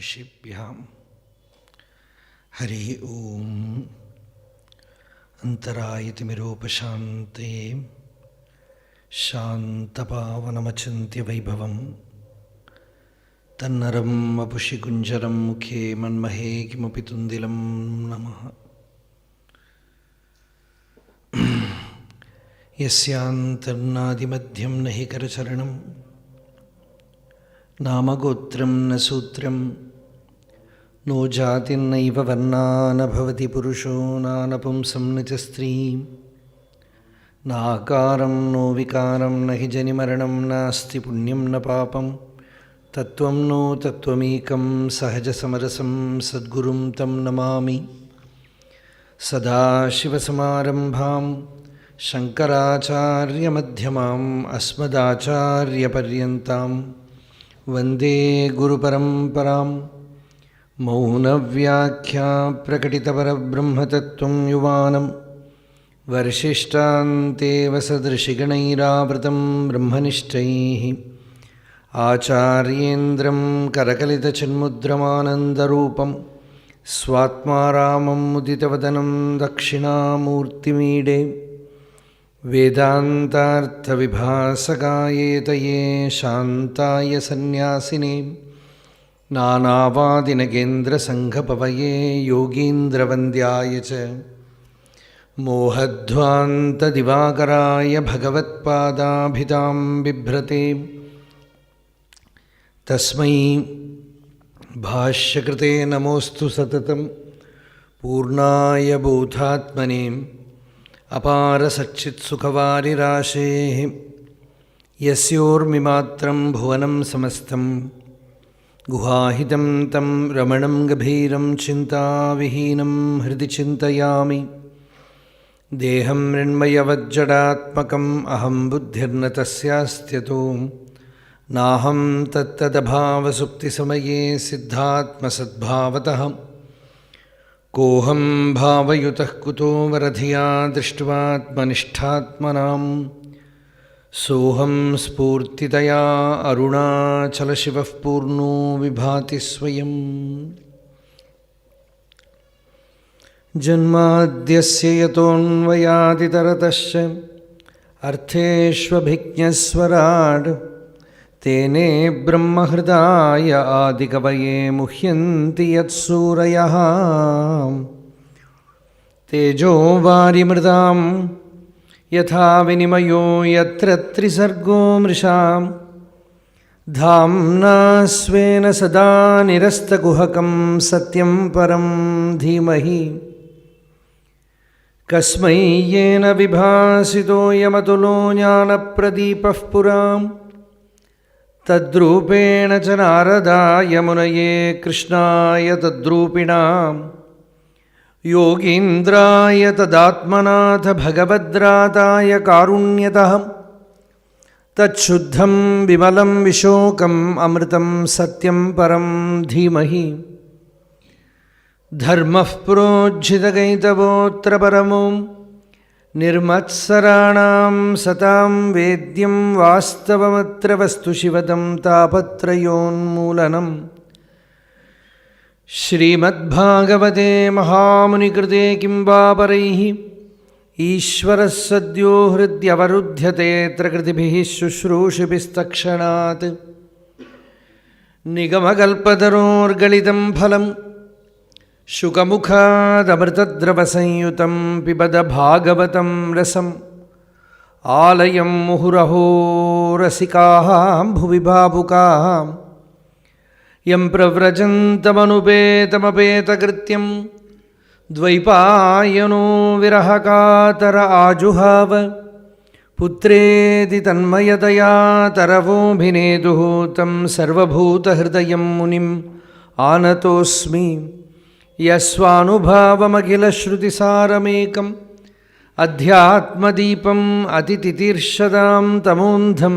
ऋषिभ्यां हरि ओम अंतरायतिमिरोपशान्ते शान्तपावनमचिन्त्य वैभवं तन्नरं वपुषि कुञ्जरं मुखे मन्महे किमपि तुन्दिलं नमः। यस्यान्तर्नादिमध्यं न हि करचरणं नामगोत्रं न सूत्रं नो जातिर्नैव वर्णा न भवति पुरुषो नानपुंसं न च स्त्रीं नाकारं नो विकारं न हि जनिमरणं नास्ति पुण्यं न पापं तत्त्वं नो तत्त्वमेकं सहजसमरसं सद्गुरुं तं नमामि। सदाशिवसमारम्भां शङ्कराचार्यमध्यमाम् अस्मदाचार्यपर्यन्तां वन्दे गुरुपरम्परां। मौनव्याख्या प्रकटितपरब्रह्मतत्त्वं युवानं वर्षिष्ठान्तेव सदृशिगणैरावृतं ब्रह्मनिष्ठैः आचार्येन्द्रं करकलितचिन्मुद्रमानन्दरूपं स्वात्मा रामं मुदितवदनं दक्षिणामूर्तिमीडे वेदान्तार्थविभासकायेतये शान्ताय सन्न्यासिने नानावादिनगेन्द्रसङ्घपवये योगीन्द्रवन्द्याय च मोहध्वान्तदिवाकराय भगवत्पादाभिधां बिभ्रते तस्मै भाष्यकृते नमोऽस्तु सततं पूर्णाय बोधात्मने अपारसच्चित्सुखवारिराशेः यस्योर्मिमात्रं भुवनं समस्तं गुहाहितं तं रमणं गभीरं चिन्ताविहीनं हृदि चिन्तयामि। देहं मृण्मयवज्जडात्मकम् अहं बुद्धिर्न तस्यास्त्यतो नाहं तत्तदभावसुप्तिसमये सिद्धात्मसद्भावतः कोऽहं भावयुतः कुतो वरधिया दृष्ट्वात्मनिष्ठात्मनां सोऽहं स्फूर्तितया अरुणाचलशिवः पूर्णो विभाति स्वयम्। जन्माद्यस्य यतोऽन्वयादितरतश्च अर्थेष्वभिज्ञस्वराट् तेने ब्रह्महृदाय आदिकवये मुह्यन्ति यत्सूरयः तेजो वारिमृदां यथा विनिमयो यत्र त्रिसर्गो मृषा धाम्ना स्वेन सदा निरस्तकुहकं सत्यं परं धीमहि कस्मै येन विभासितो यमतुलो ज्ञानप्रदीपः पुराम् तद्रूपेण च नारदाय मुनये कृष्णाय तद्रूपिणां योगीन्द्राय तदात्मनाथ भगवद्राताय कारुण्यतः तच्छुद्धं विमलं विशोकम् अमृतं सत्यं परं धीमहि धर्मः प्रोज्झितकैतवोऽत्र परमो निर्मत्सराणां सतां वेद्यं वास्तवमत्र वस्तु शिवदं तापत्रयोन्मूलनम्। श्रीमद्भागवते महामुनिकृते किं वा परैः ईश्वरः सद्यो हृद्यवरुध्यते त्रिकृतिभिः शुश्रूषिभिस्तक्षणात् निगमकल्पतरोर्गलितं फलं शुकमुखादमृतद्रवसंयुतं पिबद भागवतं रसम् आलयं मुहुरहो रसिकाः भुवि भावुकाः यं प्रव्रजन्तमनुपेतमपेतकृत्यं द्वैपायनो विरहकातर आजुहाव पुत्रेति तन्मयतया तरवोऽभिनेदुः तं सर्वभूतहृदयं मुनिम् आनतोऽस्मि। यस्वानुभावमखिलश्रुतिसारमेकम् अध्यात्मदीपम् अतितितीर्षदां तमोन्धं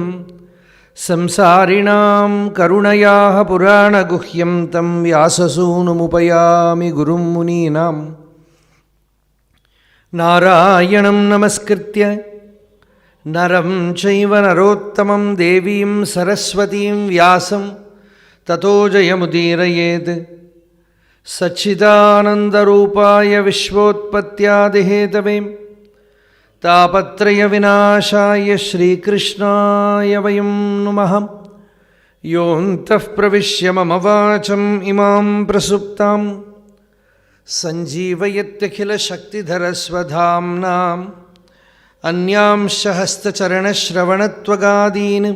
संसारिणां करुणयाः पुराणगुह्यं तं व्याससूनुमुपयामि गुरुं मुनीनां। नारायणं नमस्कृत्य नरं चैव नरोत्तमं देवीं सरस्वतीं व्यासं ततो जयमुदीरयेत् सच्चिदानन्दरूपाय विश्वोत्पत्त्यादिहेतवे तापत्रयविनाशाय श्रीकृष्णाय वयं नुमः। योऽन्तः प्रविश्य मम वाचम् इमां प्रसुप्तां सञ्जीवयत्यखिलशक्तिधरस्वधाम्नाम् अन्यांश्च हस्तचरणश्रवणत्वगादीन्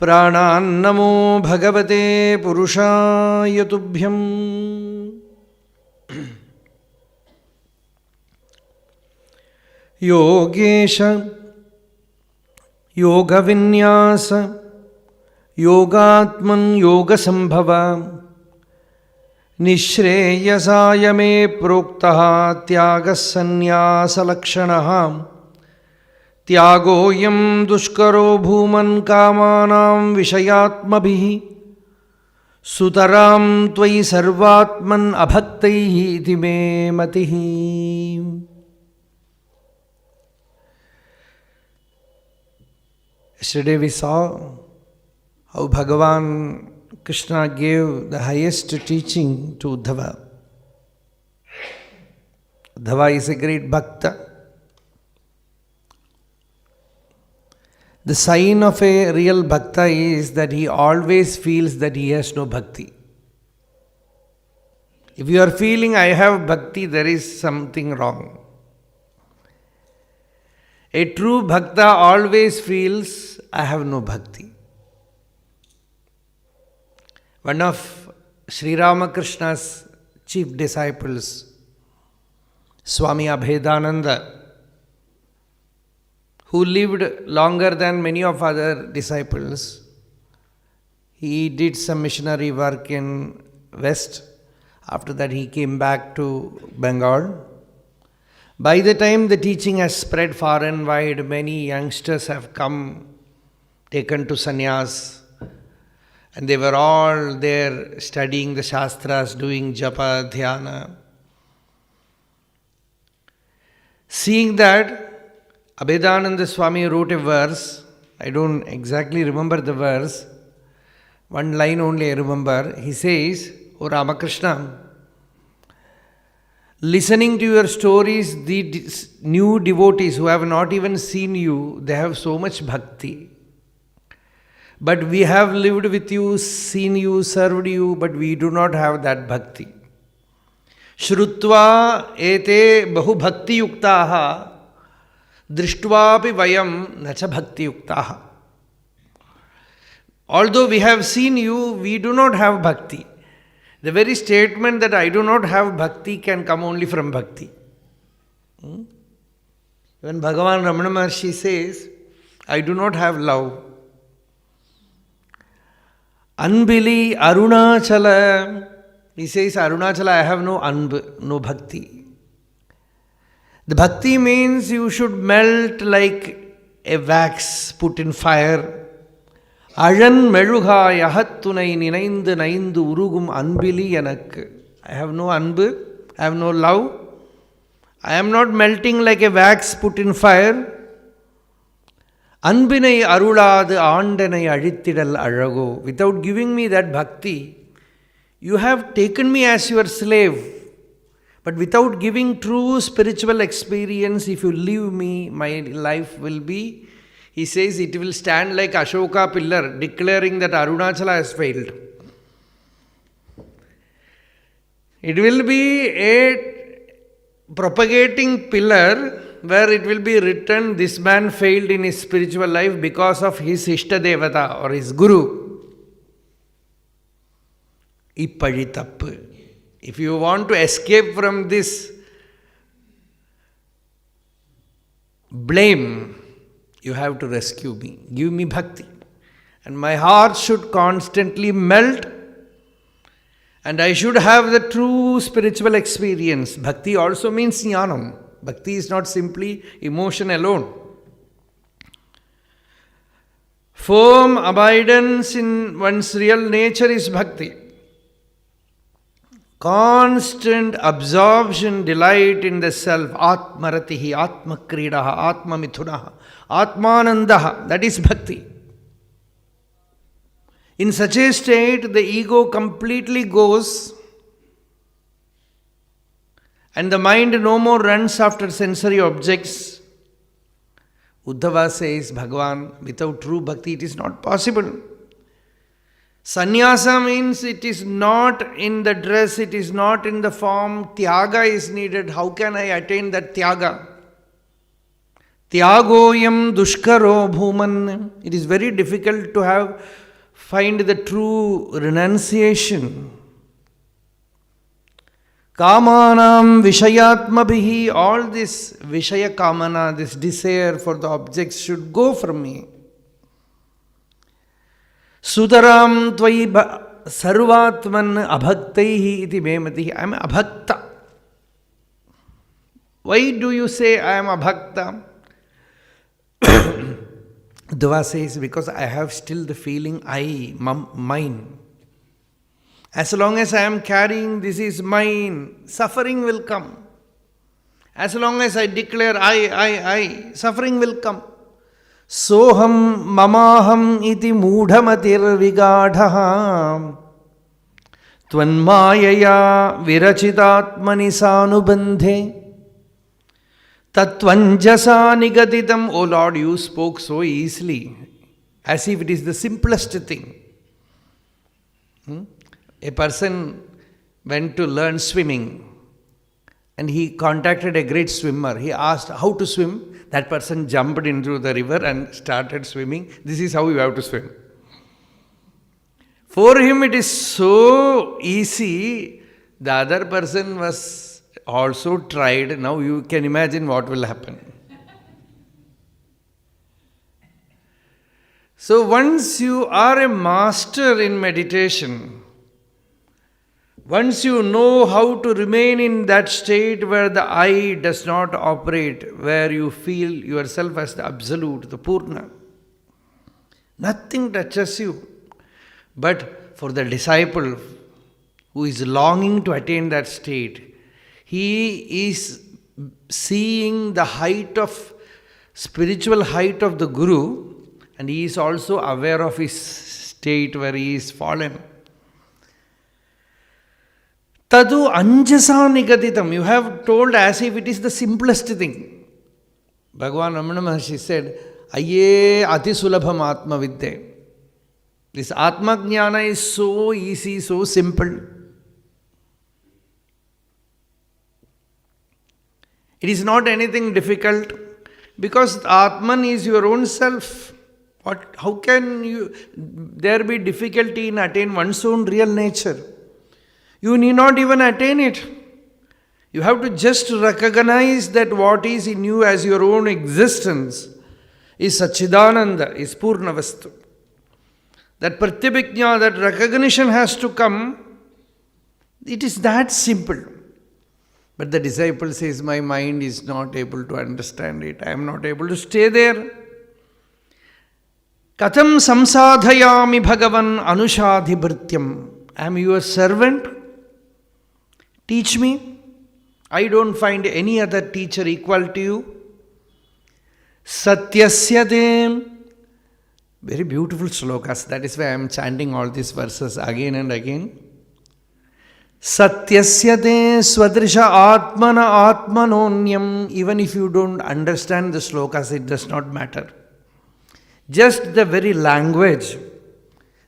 प्राणान्नमो भगवते पुरुषाय तुभ्यम्। योगेश योगविन्यास योगात्मन् योगसंभव निःश्रेयसाय मे प्रोक्तः त्यागः सन्न्यासलक्षणः। त्यागोऽयं दुष्करो भूमन् कामानां विषयात्मभिः सुतरां त्वयि सर्वात्मन् अभक्तैः इति मे मतिः। Yesterday we saw how Bhagavan Krishna gave the highest teaching to Uddhava. Uddhava is a great bhakta. The sign of a real bhakta is that he always feels that he has no bhakti. If you are feeling I have bhakti, there is something wrong. A true bhakta always feels I have no bhakti. One of Sri Ramakrishna's chief disciples, Swami Abhedananda, who lived longer than many of other disciples, he did some missionary work in West. After that he came back to Bengal. By the time the teaching has spread far and wide, many youngsters have come, taken to sannyas, and they were all there studying the Shastras, doing japa, dhyana. Seeing that, Abhedananda Swami wrote a verse. I don't exactly remember the verse. One line only I remember. He says, "O Ramakrishna, listening to your stories, the new devotees who have not even seen you, they have so much bhakti. But we have lived with you, seen you, served you, but we do not have that bhakti. Shrutva ete bahu bhakti yuktaha, drishtvapi vayam nacha bhakti yuktaha." Although we have seen you, we do not have bhakti. The very statement that I do not have bhakti can come only from bhakti. When Bhagavan Ramana Maharshi says, I do not have love. Anbili Arunachala, he says, Arunachala, I have no no bhakti. The bhakti means you should melt like a wax put in fire. Ajan meluha yahattunai ninaindu naindu urugum anbili yanak. I have no anbu, I have no love. I am not melting like a wax put in fire. Anbinai aruladu aandanai azhittidal alago. Without giving me that bhakti, you have taken me as your slave. But without giving true spiritual experience, if you leave me, my life will be, he says, it will stand like Ashoka pillar, declaring that Arunachala has failed. It will be a propagating pillar where it will be written, this man failed in his spiritual life because of his Ishta Devata or his Guru. Ippazhitappu. If you want to escape from this blame, you have to rescue me. Give me bhakti. And my heart should constantly melt. And I should have the true spiritual experience. Bhakti also means jnanam. Bhakti is not simply emotion alone. Firm abidance in one's real nature is bhakti. Constant absorption, delight in the self, atmaratihi, atmakridaha, atmamithunaha, atmanandaha, that is bhakti. In such a state, the ego completely goes and the mind no more runs after sensory objects. Uddhava says, Bhagavan, without true bhakti it is not possible. Sannyasa means it is not in the dress, it is not in the form. Tyaga is needed. How can I attain that tyaga? Tyagoyam dushkaro bhuman. It is very difficult to find the true renunciation. Kamanam vishayatmabhihi. All this vishaya kamana, this desire for the objects should go from me. Sudaram tvai sarvatman abhaktaihi iti mematihi. I am abhakta. Why do you say I am abhakta? Uddhava says, because I have still the feeling mine. As long as I am carrying this is mine, suffering will come. As long as I declare I, suffering will come. Soham mamaham iti moodhamatir vigadha tvanmayaya virachitatmani sanubandhe tatvanjasa nigaditam. O Lord, you spoke so easily, as if it is the simplest thing. A person went to learn swimming and he contacted a great swimmer. He asked how to swim. That person jumped into the river and started swimming. This is how you have to swim. For him it is so easy. The other person was also tried. Now you can imagine what will happen. So once you are a master in meditation, once you know how to remain in that state where the I does not operate, where you feel yourself as the Absolute, the Purna, nothing touches you. But for the disciple who is longing to attain that state, he is seeing the height of, spiritual height of the Guru, and he is also aware of his state where he is fallen. Tadu anjasa nigaditam. You have told as if it is the simplest thing. Bhagavan Ramana Maharshi said, Aye ati sulabham atma vidde. This Atma Jnana is so easy, so simple. It is not anything difficult because Atman is your own self. How can there be difficulty in attaining one's own real nature? You need not even attain it. You have to just recognize that what is in you as your own existence is Satchidananda, is Purnavastu. That Pratyabhijna, that recognition has to come. It is that simple. But the disciple says, my mind is not able to understand it. I am not able to stay there. Katham samsadhayami bhagavan anushadhibhrityam. I am your servant. Teach me. I don't find any other teacher equal to you. Satyasyate. Very beautiful slokas. That is why I am chanting all these verses again and again. Satyasyate swadrisha atmana atmanonyam. Even if you don't understand the slokas, it does not matter. Just the very language,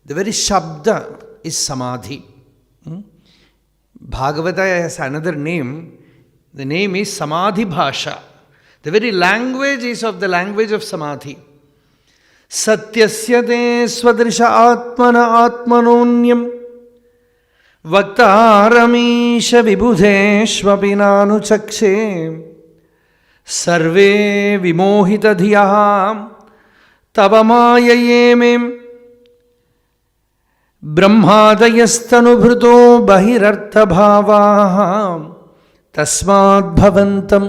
the very shabda is samadhi. Bhagavata has another name. The name is Samadhi Bhasha. The very language is of the language of Samadhi. Satyasyate swadrisha atmana atmanonyam vaktaramisha vibhudeshvapinanu chakshe sarve vimohita dhiyaham tavamaya brahmadayasthanubhruto bahirartha bhavaha tasmad bhavantam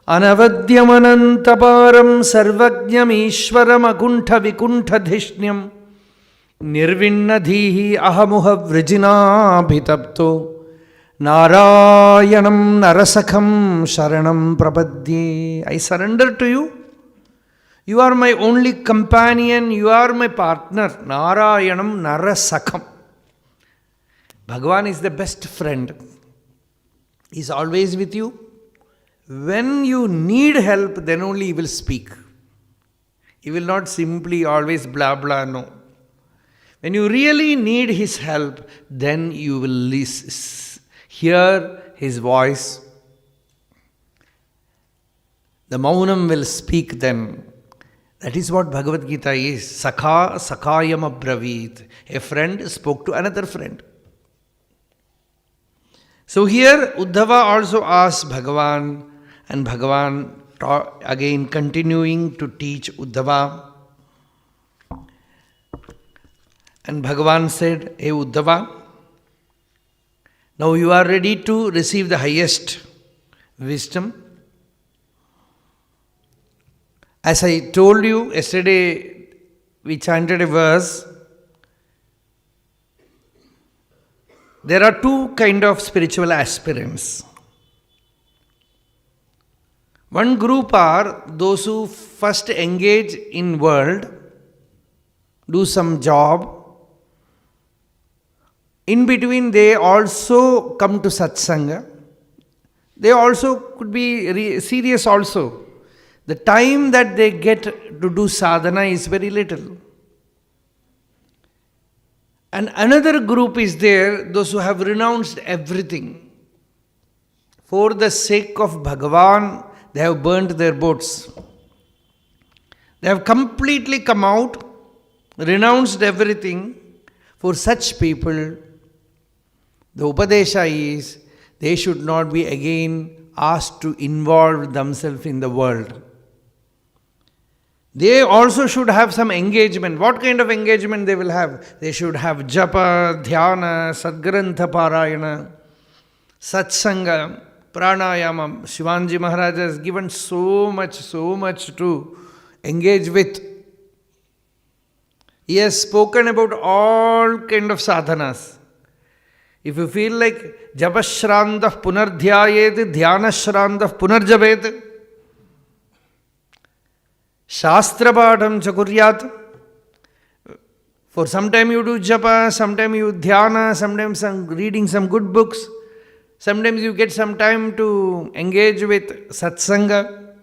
anavadyamanantaparam sarvajñam ishvaram akuntha vikuntha dhishnyam nirvinnadhihi ahamuha vrijinabhitapto narayanam narasakham sharanam prapadye. I surrender to you. You are my only companion, you are my partner. Narayanam Narasakham. Bhagavan is the best friend. He is always with you. When you need help, then only he will speak. He will not simply always blah blah, no. When you really need his help, then you will hear his voice. The Maunam will speak then. That is what Bhagavad Gita is. Sakha Sakhayam Abravit. A friend spoke to another friend. So here Uddhava also asked Bhagavan, and Bhagavan again continuing to teach Uddhava. And Bhagavan said, Hey Uddhava, now you are ready to receive the highest wisdom. As I told you yesterday, we chanted a verse. There are two kinds of spiritual aspirants. One group are those who first engage in world, do some job. In between they also come to satsanga. They also could be serious also. The time that they get to do sadhana is very little. And another group is there, those who have renounced everything. For the sake of Bhagavan, they have burnt their boats. They have completely come out, renounced everything. For such people, the Upadesha is, they should not be again asked to involve themselves in the world. They also should have some engagement. What kind of engagement they will have? They should have japa, dhyana, sadgrantha parayana, satsanga, pranayama. Shivanji Maharaj has given so much to engage with. He has spoken about all kind of sadhanas. If you feel like japashrandah punardhyayet, dhyanashrandah punarjabet, Shastra Padam Chakuryat. For some time you do japa, sometime you dhyana, sometimes reading some good books, sometimes you get some time to engage with satsanga.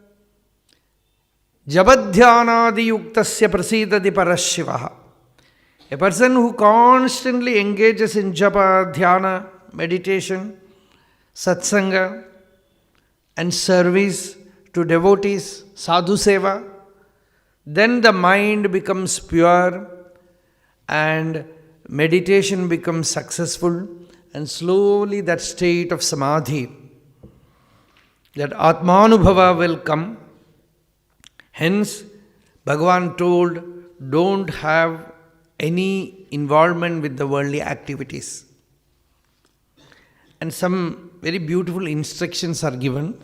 Jabadhyanadi yuktasya prasidati parashivaha. A person who constantly engages in japa, dhyana, meditation, satsanga, and service to devotees, sadhu seva, then the mind becomes pure and meditation becomes successful, and slowly that state of samadhi, that Atmanubhava will come. Hence, Bhagavan told, don't have any involvement with the worldly activities. And some very beautiful instructions are given.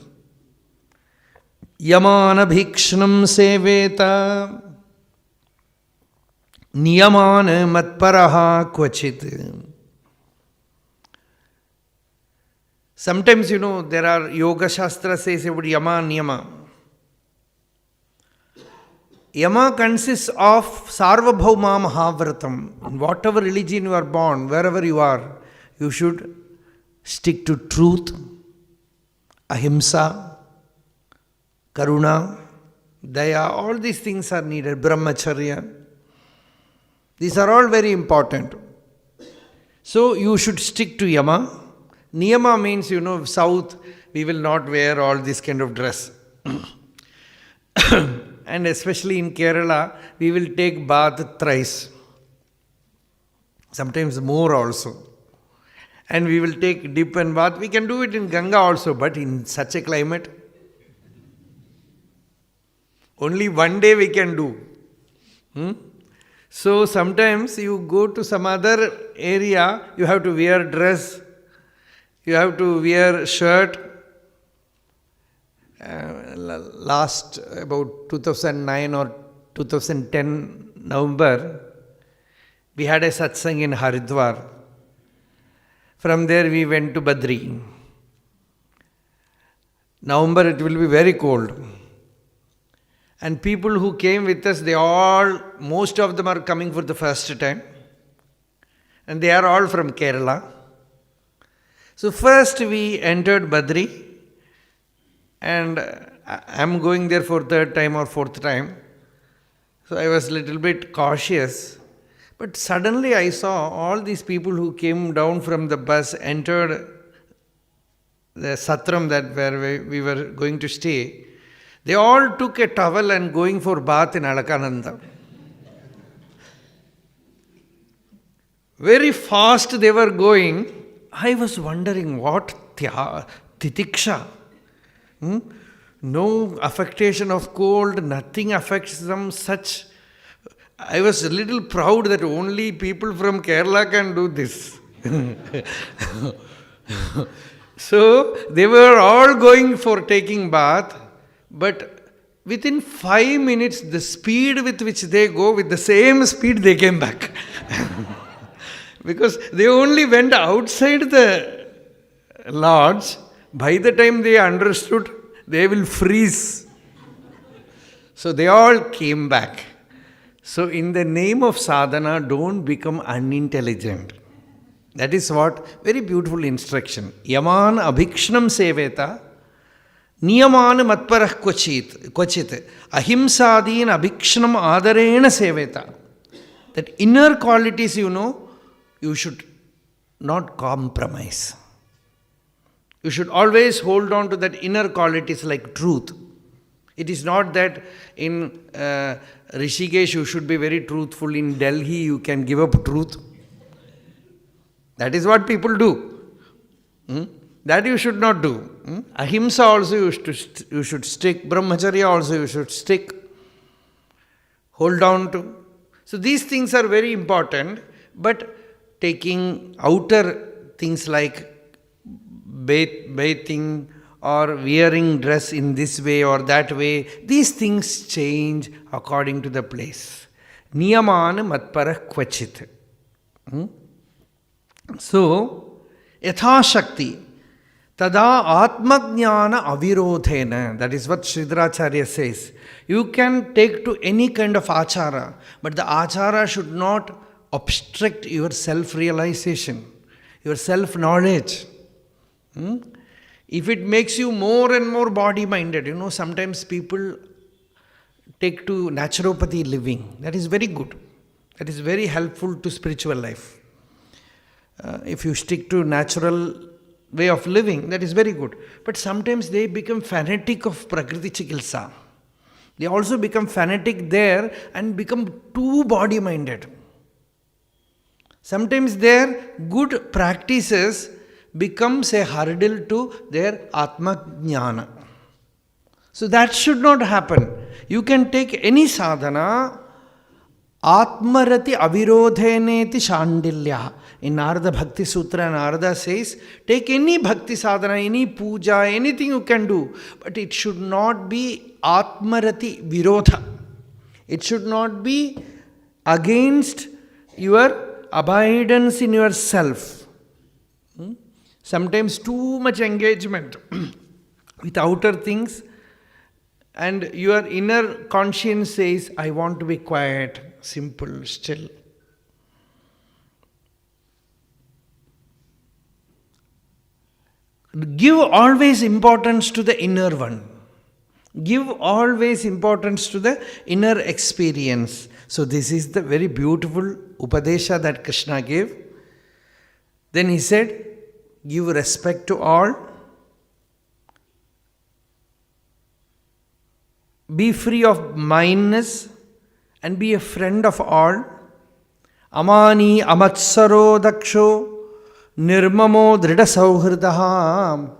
Yamana bhikshnam seveta niyamana matparaha kvachit. Sometimes, there are Yoga Shastra says about Yama, Niyama. Yama consists of Sarvabhauma Mahavratam. In whatever religion you are born, wherever you are, you should stick to truth, ahimsa, karuna, daya. All these things are needed. Brahmacharya. These are all very important. So you should stick to Yama. Niyama means, south, we will not wear all this kind of dress. And especially in Kerala, we will take bath thrice. Sometimes more also. And we will take dip and bath. We can do it in Ganga also, but in such a climate, only one day we can do. So sometimes you go to some other area, you have to wear dress, you have to wear shirt. Last about 2009 or 2010 November, we had a satsang in Haridwar. From there we went to Badri. November it will be very cold. And people who came with us, most of them are coming for the first time. And they are all from Kerala. So first we entered Badri. And I'm going there for third time or fourth time. So I was a little bit cautious. But suddenly I saw all these people who came down from the bus, entered the satram that where we were going to stay. They all took a towel and going for bath in Alakananda. Very fast they were going. I was wondering what titiksha. No affectation of cold, nothing affects them such. I was a little proud that only people from Kerala can do this. So they were all going for taking bath, but within 5 minutes, the speed with which they go, with the same speed they came back. Because they only went outside the lodge. By the time they understood, they will freeze. So they all came back. So in the name of sadhana, don't become unintelligent. That is what, very beautiful instruction. Yaman abhikshnam seveta, niyaman matparah kvachit, ahimsadin abhikshnam adarena seveta. That inner qualities, you should not compromise. You should always hold on to that inner qualities like truth. It is not that in Rishikesh you should be very truthful. In Delhi you can give up truth. That is what people do. That you should not do. Ahimsa also you should stick. Brahmacharya also you should stick. Hold on to. So these things are very important. But taking outer things like bathing or wearing dress in this way or that way, these things change according to the place. Niyaman matparah kvachit. So, yatha shakti, tada atmajnana avirodhena. That is what Shankaracharya says. You can take to any kind of achara, but the achara should not obstruct your self-realization, your self-knowledge. If it makes you more and more body-minded, sometimes people take to naturopathy living. That is very good. That is very helpful to spiritual life. If you stick to natural way of living, that is very good. But sometimes they become fanatic of Prakriti Chikilsa. They also become fanatic there and become too body-minded. Sometimes their good practices becomes a hurdle to their Atma Jnana. So that should not happen. You can take any sadhana, Atmarati avirodheneti shandilya. In Narada Bhakti Sutra, Narada says, take any bhakti sadhana, any puja, anything you can do, but it should not be Atmarati virodha. It should not be against your abidance in yourself. Sometimes too much engagement with outer things, and your inner conscience says, I want to be quiet, simple, still. Give always importance to the inner one. Give always importance to the inner experience. So this is the very beautiful Upadesha that Krishna gave. Then he said, give respect to all. Be free of mindness and be a friend of all. Amani amatsaro daksho nirmamo drida sauhrdaha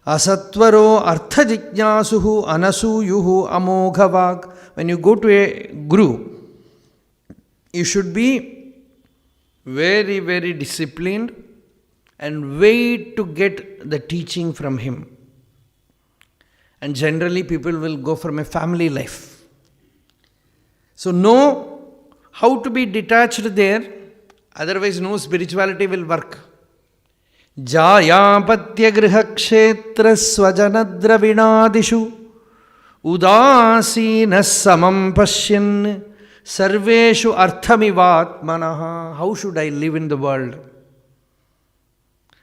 asatvaro artha jijnasuhu anasuyuhu amoghavaag. When you go to a guru, you should be very, very disciplined and wait to get the teaching from him. And generally people will go from a family life. So know how to be detached there, otherwise no spirituality will work. Jaya patya griha kshetra swajanadra vinadishu Udasina samam pashyan sarveshu arthamivatmanaha. How should I live in the world?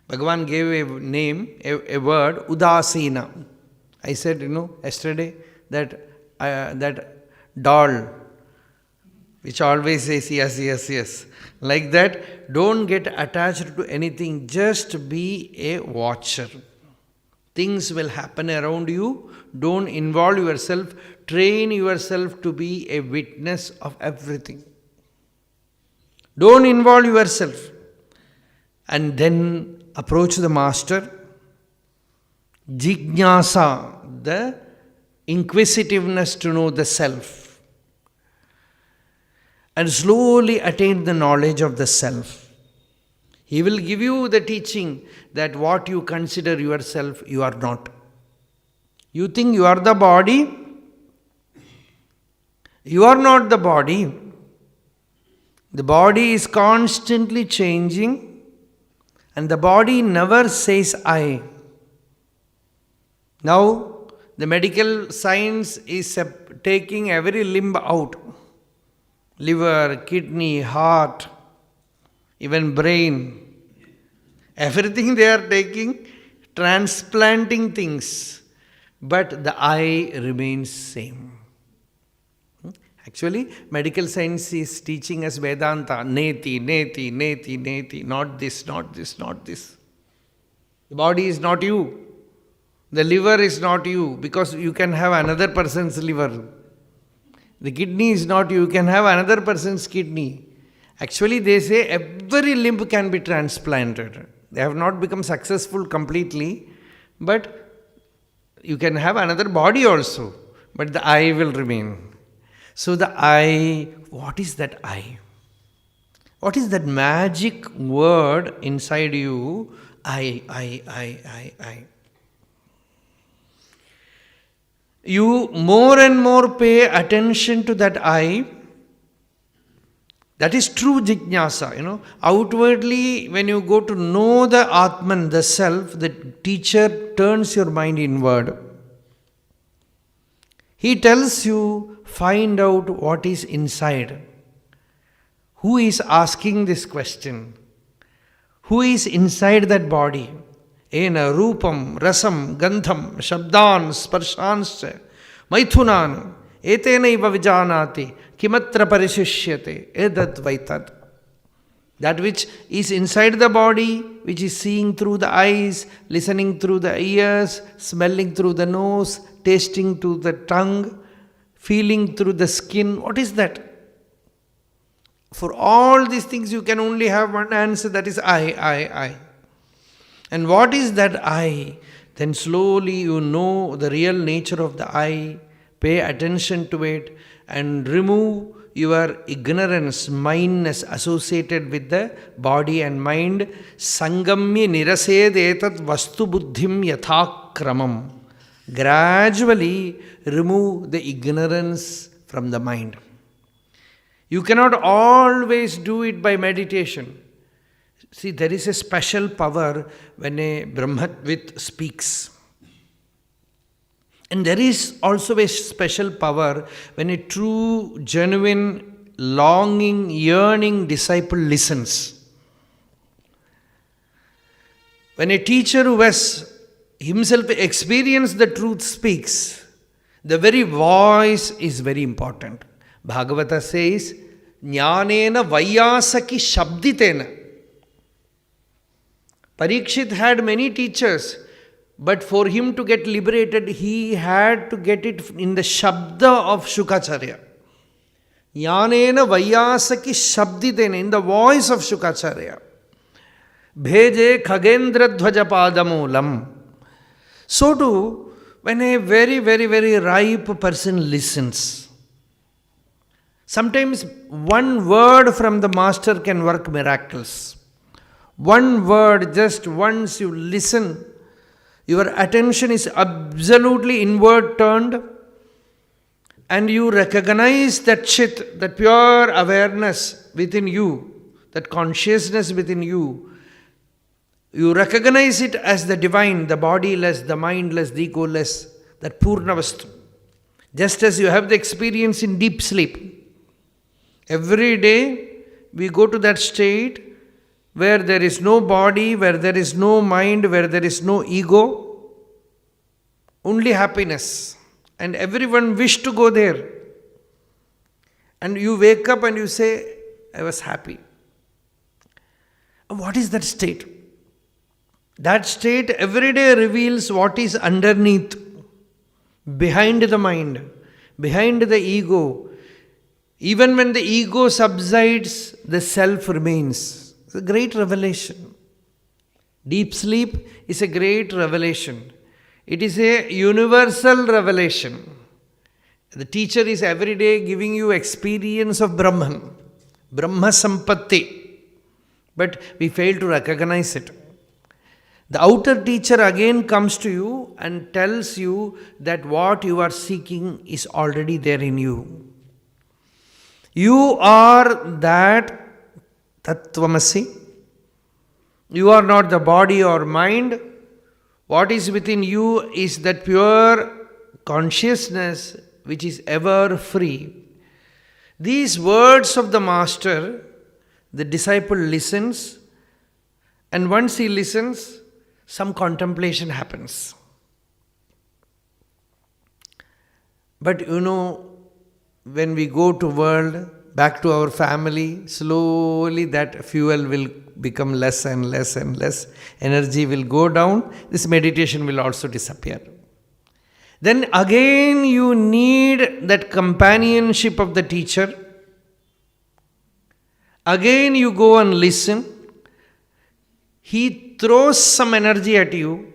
Bhagavan gave a name, a word, Udasina. I said, yesterday, that doll, which always says yes, yes, yes. Like that, don't get attached to anything. Just be a watcher. Things will happen around you. Don't involve yourself. Train yourself to be a witness of everything. Don't involve yourself. And then approach the master. Jijnasa, the inquisitiveness to know the self. And slowly attain the knowledge of the self. He will give you the teaching that what you consider yourself, you are not. You think you are the body? You are not the body. The body is constantly changing, and the body never says I. Now, the medical science is taking every limb out. Liver, kidney, heart, even brain. Everything they are taking, transplanting things. But the I remains same. Actually, medical science is teaching us Vedanta. Neti, neti, neti, neti. Not this, not this, not this. The body is not you. The liver is not you, because you can have another person's liver. The kidney is not you can have another person's kidney. Actually, they say every limb can be transplanted. They have not become successful completely, but you can have another body also. But the I will remain. So the I, what is that I? What is that magic word inside you? I. You more and more pay attention to that I. That is true jijnasa, Outwardly, when you go to know the Atman, the self, the teacher turns your mind inward. He tells you, find out what is inside. Who is asking this question? Who is inside that body? Ena rupam, rasam, gandham, shabdan, sparshanscha, maithunan, etenaiva vijanati, kimatra parishishyate, edat vaitad. That which is inside the body, which is seeing through the eyes, listening through the ears, smelling through the nose, tasting through the tongue, feeling through the skin. What is that? For all these things you can only have one answer, that is I. And what is that I? Then slowly you know the real nature of the I, pay attention to it, and remove your ignorance, mindness associated with the body and mind. Sangamya nirased etat vastu buddhim yathakramam. Gradually remove the ignorance from the mind. You cannot always do it by meditation. See, there is a special power when a Brahmatvit speaks. And there is also a special power when a true, genuine, longing, yearning disciple listens. When a teacher who has himself experienced the truth speaks, the very voice is very important. Bhagavata says, Jnanena Vaiyasaki Shabditena. Parikshit had many teachers, but for him to get liberated, he had to get it in the Shabda of Shankaracharya. Jnanena Vaiyasaki Shabditena, in the voice of Shankaracharya. Bheje Khagendra Dhvaja Padamulam. So too, when a very, very, very ripe person listens, sometimes one word from the master can work miracles. One word, just once you listen, your attention is absolutely inward turned, and you recognize that chit, that pure awareness within you, that consciousness within you. You recognize it as the divine, the bodiless, the mindless, the egoless, that Purnavastu. Just as you have the experience in deep sleep. Every day we go to that state where there is no body, where there is no mind, where there is no ego, only happiness. And everyone wish to go there. And you wake up and you say, I was happy. What is that state? That state every day reveals what is underneath, behind the mind, behind the ego. Even when the ego subsides, the self remains. It's a great revelation. Deep sleep is a great revelation. It is a universal revelation. The teacher is every day giving you experience of Brahman, Brahma Sampatti. But we fail to recognize it. The outer teacher again comes to you and tells you that what you are seeking is already there in you. You are that Tattvamasi. You are not the body or mind. What is within you is that pure consciousness which is ever free. These words of the Master, the disciple listens, and once he listens, some contemplation happens. But when we go to world, back to our family, slowly that fuel will become less and less and less. Energy will go down. This meditation will also disappear. Then again you need that companionship of the teacher. Again you go and listen. He throws some energy at you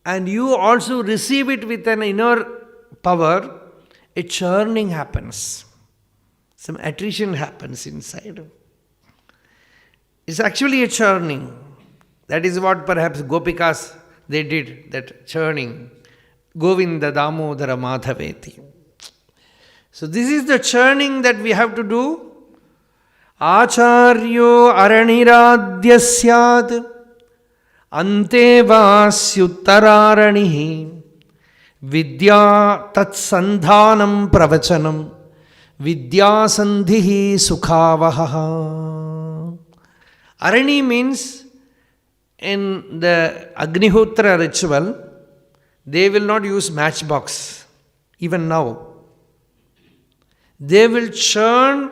and you also receive it with an inner power. A churning happens. Some attrition happens inside. It's actually a churning. That is what perhaps Gopikas, they did, that churning. Govinda Damodara Madhaveti. So this is the churning that we have to do. Acharyo araniraadya syad ante vasyuttararanihi vidya tatsandhanam pravachanam vidya sandhihi sukhavah. Arani means in the Agnihotra ritual, they will not use matchbox, even now. They will churn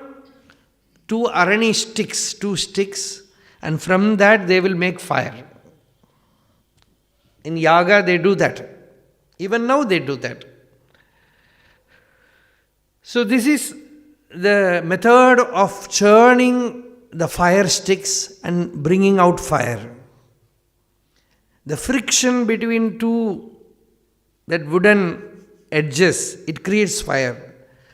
two arani sticks, and from that they will make fire. In Yaga they do that. Even now they do that. So this is the method of churning the fire sticks and bringing out fire. The friction between two that wooden edges, it creates fire.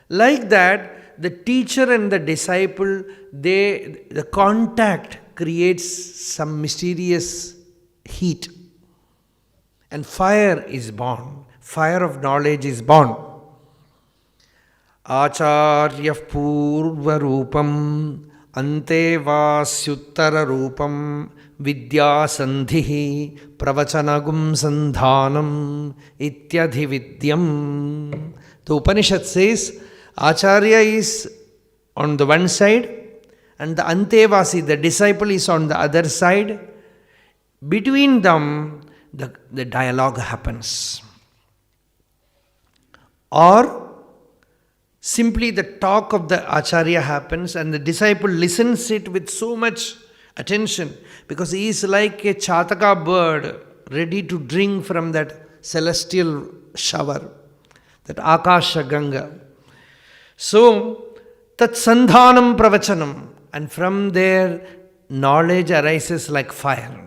Like that, the teacher and the disciple, the contact creates some mysterious heat. And fire is born. Fire of knowledge is born. Acharya purva rupam ante vasyuttara rupam vidya sandhihi pravachanagum sandhanam ityadhi vidyam. The Upanishad says Acharya is on the one side and the Antevasi, the disciple, is on the other side. Between them, the dialogue happens. Or simply the talk of the Acharya happens and the disciple listens it with so much attention because he is like a Chataka bird ready to drink from that celestial shower, that Akasha Ganga. So, tat sandhanam pravachanam, and from there knowledge arises like fire.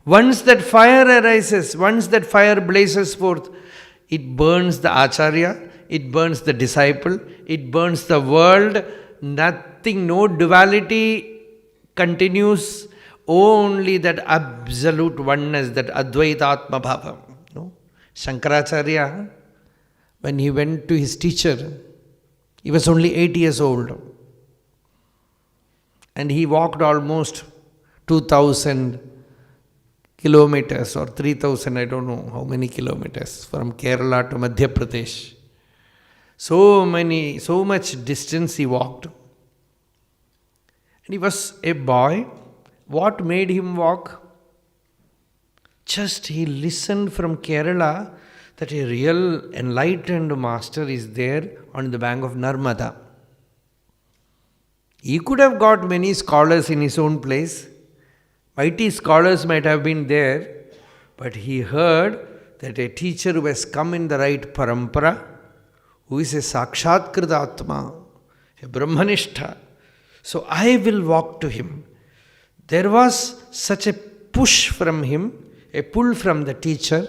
Once that fire arises, once that fire blazes forth, it burns the Acharya, it burns the disciple, it burns the world. Nothing, no duality continues, only that absolute oneness, that Advaitatma Bhava. No? Shankaracharya, when he went to his teacher, he was only 8 years old. And he walked almost 2,000 kilometers or 3,000, I don't know how many kilometers, from Kerala to Madhya Pradesh. So much distance he walked. And he was a boy. What made him walk? Just he listened from Kerala that a real enlightened master is there on the bank of Narmada. He could have got many scholars in his own place. Mighty scholars might have been there, but he heard that a teacher who has come in the right parampara, who is a Sakshatkrit Atma, a Brahmanishtha. So I will walk to him. There was such a push from him, a pull from the teacher.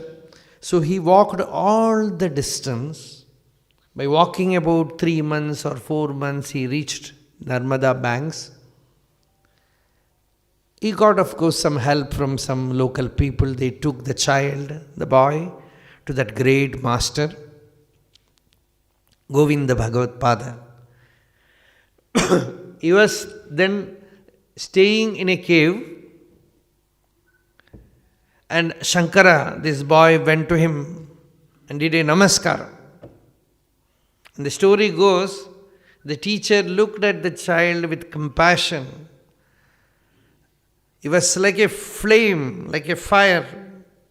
So he walked all the distance. By walking about 3 months or 4 months, he reached Narmada banks. He got, of course, some help from some local people. They took the child, the boy, to that great master, Govinda Bhagavat Pada. He was then staying in a cave, and Shankara, this boy, went to him and did a namaskar. And the story goes, the teacher looked at the child with compassion. He was like a flame, like a fire,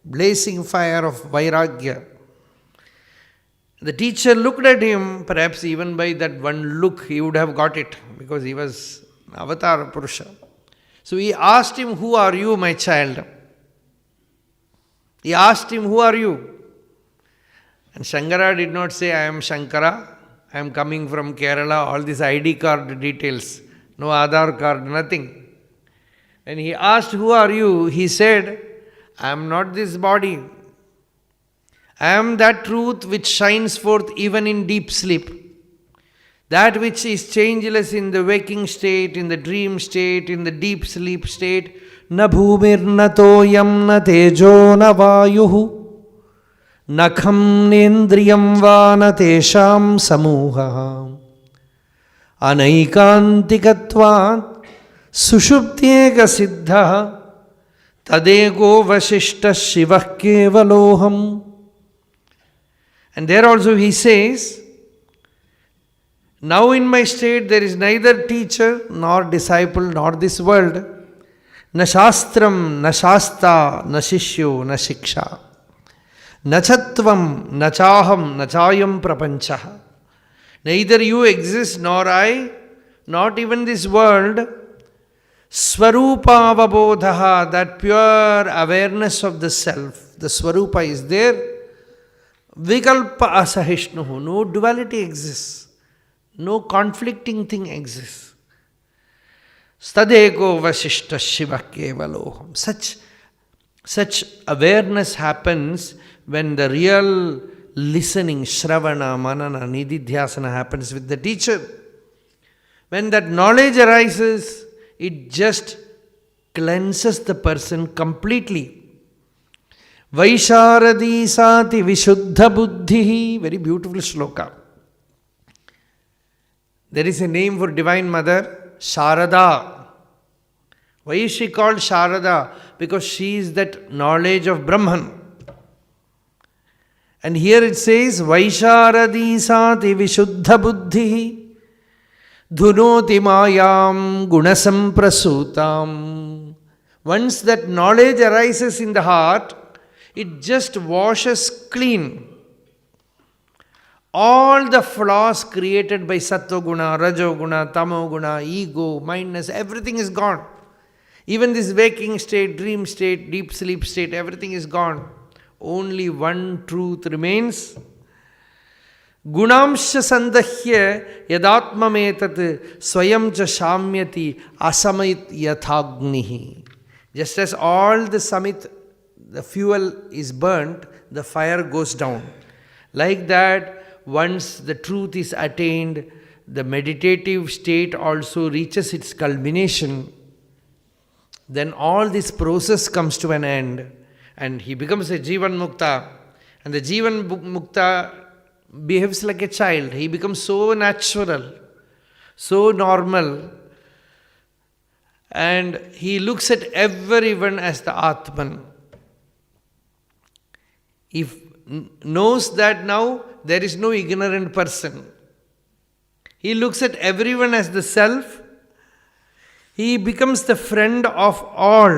blazing fire of Vairagya. The teacher looked at him, perhaps even by that one look he would have got it, because he was Avatar Purusha. So he asked him, "Who are you, my child?" He asked him, "Who are you?" And Shankara did not say, "I am Shankara, I am coming from Kerala," all these ID card details, no Aadhaar card, nothing. When he asked, "Who are you?" he said, "I am not this body. I am that truth which shines forth even in deep sleep. That which is changeless in the waking state, in the dream state, in the deep sleep state. Na bhumir na toyam na tejo na vayuhu na kham nendriyam va na tesham samuha anaikantikatvat sushuptyeka siddha tadego vasishta shivah kevaloham." And there also he says, "Now in my state there is neither teacher nor disciple nor this world. Na shastram, na shasta, na shishyo, na shiksha. Na chatvam, na chaham, na chayam prapancha. Neither you exist nor I, not even this world. Swarupa avabodhaha, that pure awareness of the self. The Swarupa is there. Vikalpa asahishnuhu, no duality exists. No conflicting thing exists. Stadeko vasishta shiva kevaloham. Such awareness happens when the real listening, shravana, manana, nididhyasana happens with the teacher. When that knowledge arises, it just cleanses the person completely. Vaisharadi sati vishuddha buddhi. Very beautiful shloka. There is a name for Divine Mother, Sharada. Why is she called Sharada? Because she is that knowledge of Brahman. And here it says, Vaisharadi sati vishuddha buddhi dhunoti mayam gunasam prasutam. Once that knowledge arises in the heart, it just washes clean all the flaws created by Sattva Guna, Rajo Guna, Tamo Guna, ego, mindness, everything is gone. Even this waking state, dream state, deep sleep state, everything is gone. Only one truth remains. Gunamsha sandahya yadatma metat swayam cha shamyati asamit yathagnihi. Just as all the samit, the fuel is burnt, the fire goes down. Like that, once the truth is attained, the meditative state also reaches its culmination. Then all this process comes to an end and he becomes a Jivan Mukta. And the Jivan Mukta behaves like a child. He becomes so natural, so normal. And he looks at everyone as the Atman. He knows that now there is no ignorant person. He looks at everyone as the self. He becomes the friend of all.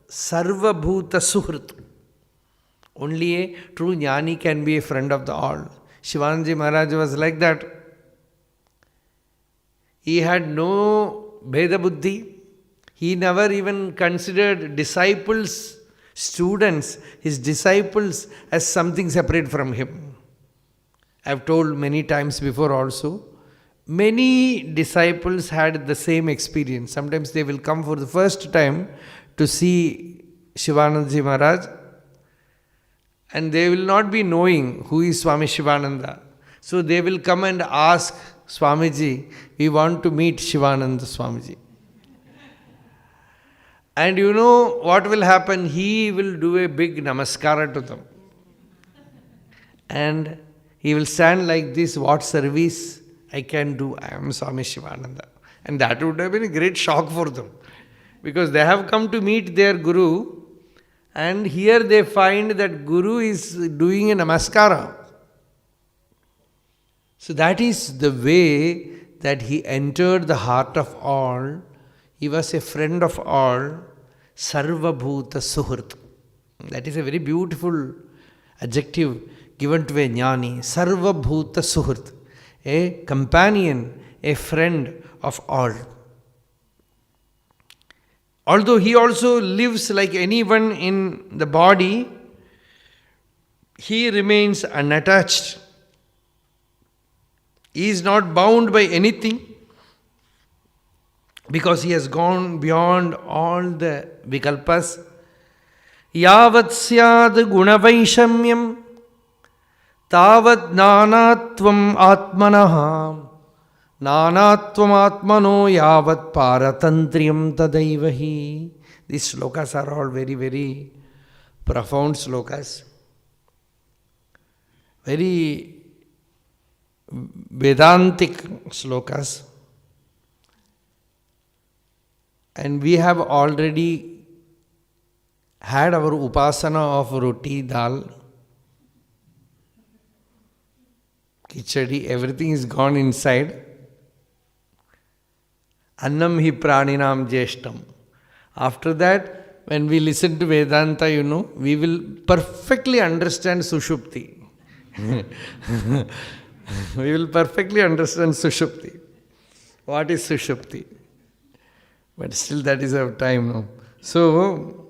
Sarva bhuta suhrit. Only a true jnani can be a friend of the all. Shivananda Maharaj was like that. He had no Bheda Buddhi. He never even considered disciples, students, his disciples as something separate from him. I have told many times before also, many disciples had the same experience. Sometimes they will come for the first time to see Shivananda Maharaj, and they will not be knowing who is Swami Shivananda. So they will come and ask Swamiji, we want to meet Shivananda Swamiji. And you know what will happen? He will do a big namaskara to them. And he will stand like this, what service I can do? I am Swami Shivananda. And that would have been a great shock for them. Because they have come to meet their Guru, and here they find that Guru is doing a namaskara. So that is the way that he entered the heart of all. He was a friend of all. Sarva bhuta suhrit. That is a very beautiful adjective given to a jnani. Sarva bhuta suhrit. A companion, a friend of all. Although he also lives like anyone in the body, he remains unattached. He is not bound by anything because he has gone beyond all the vikalpas. Yavat syad gunavaishamyam tavat nanatvam atmanaha nanatvam atmano yavat paratantriyam tadaivahi. These slokas are all very, very profound slokas. Very Vedantic slokas. And we have already had our upasana of roti, dal, khichdi, everything is gone inside. Annam hi praninam jeshtam. After that, when we listen to Vedanta, we will perfectly understand Sushupti. We will perfectly understand Sushupti. What is Sushupti? But still that is our time now. So,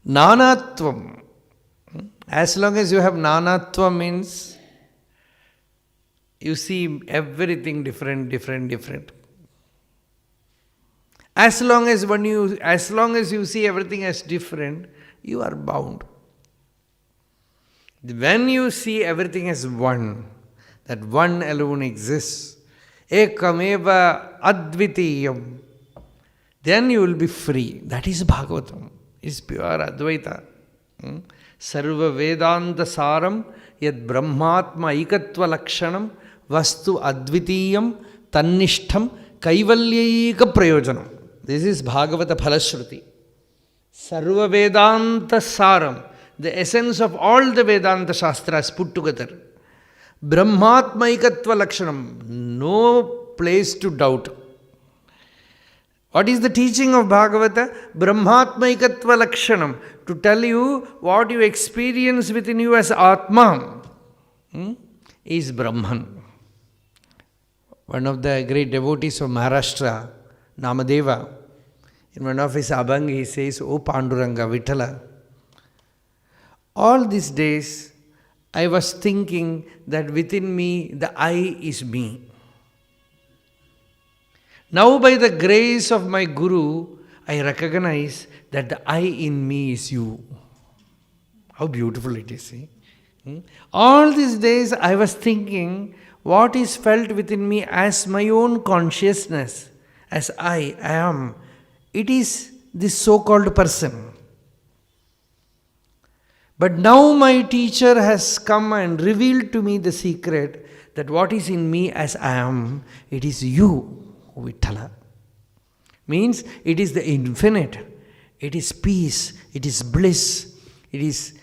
Nanatvam. As long as you have Nanatvam means you see everything different. As long as you see everything as different, you are bound. When you see everything as one, that one alone exists, ekameva advitiyam, then you will be free. That is Bhagavatam. It's pure Advaita. Sarva Vedanta Saram yad Brahmatma Ikatva Lakshanam Vastu Advitiyam Tannishtham Kaivalyayika Prayojanam. This is Bhagavata Phalashruti. Sarva Vedanta Saram, the essence of all the Vedanta Shastras put together. Brahmatmaikatva Lakshanam, no place to doubt. What is the teaching of Bhagavata? Brahmatmaikatva Lakshanam, to tell you what you experience within you as Atma is Brahman. One of the great devotees of Maharashtra, Namadeva, in one of his Abhang, he says, O Panduranga, Vithala, all these days, I was thinking that within me, the I is me. Now by the grace of my Guru, I recognize that the I in me is you. How beautiful it is, see? All these days, I was thinking what is felt within me as my own consciousness, as I am. It is this so-called person. But now my teacher has come and revealed to me the secret that what is in me as I am, it is you, Vithala. Means it is the infinite, it is peace, it is bliss, it is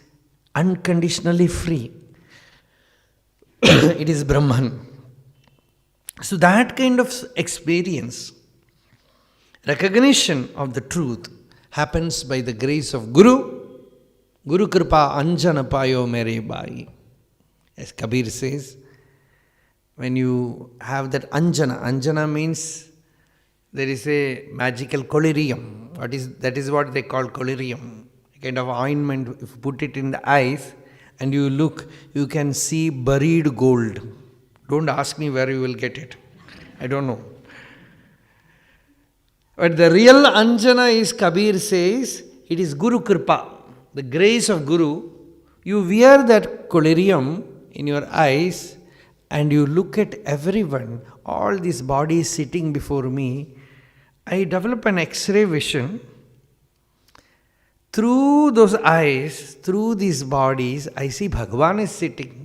unconditionally free. It is Brahman. So that kind of experience, recognition of the truth, happens by the grace of Guru. Guru Kripa Anjana Payo Mere Bai. As Kabir says, when you have that Anjana means there is a magical collyrium. That is what they call collyrium. A kind of ointment, if you put it in the eyes and you look, you can see buried gold. Don't ask me where you will get it. I don't know. But the real Anjana is, Kabir says, it is Guru Kripa, the grace of Guru. You wear that collyrium in your eyes and you look at everyone, all these bodies sitting before me. I develop an X-ray vision. Through those eyes, through these bodies, I see Bhagavan is sitting.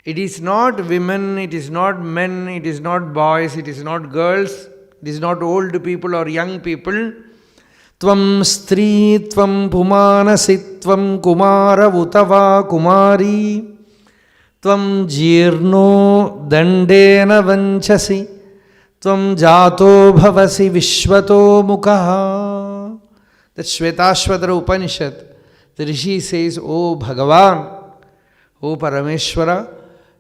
It is not women, it is not men, it is not boys, it is not girls, it is not old people or young people. Tvam stri, tvam pumanasi, tvam kumara utava kumari, tvam jirno dandena vanchasi, tvam jato bhavasi vishvato mukaha. That Shvetashvatara Upanishad, the Rishi says, O Bhagavan, O Parameshwara,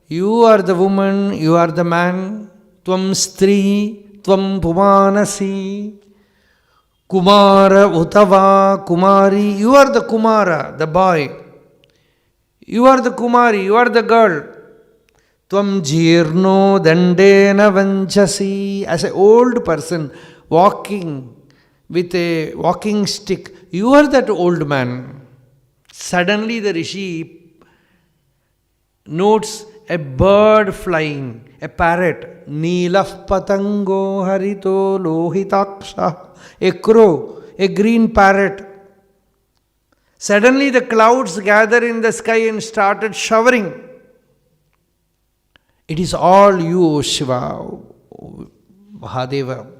you are the woman, you are the man, tvam stri, tvam pumanasi, kumara utava kumari, you are the kumara, the boy, you are the kumari, you are the girl, tvam jirno dandena vanchasi, as an old person walking with a walking stick, you are that old man. Suddenly the Rishi notes a bird flying, a parrot, Neelaf patango harito lohitaksha, a crow, a green parrot. Suddenly the clouds gather in the sky and started showering. It is all you, O Shiva, O Mahadeva.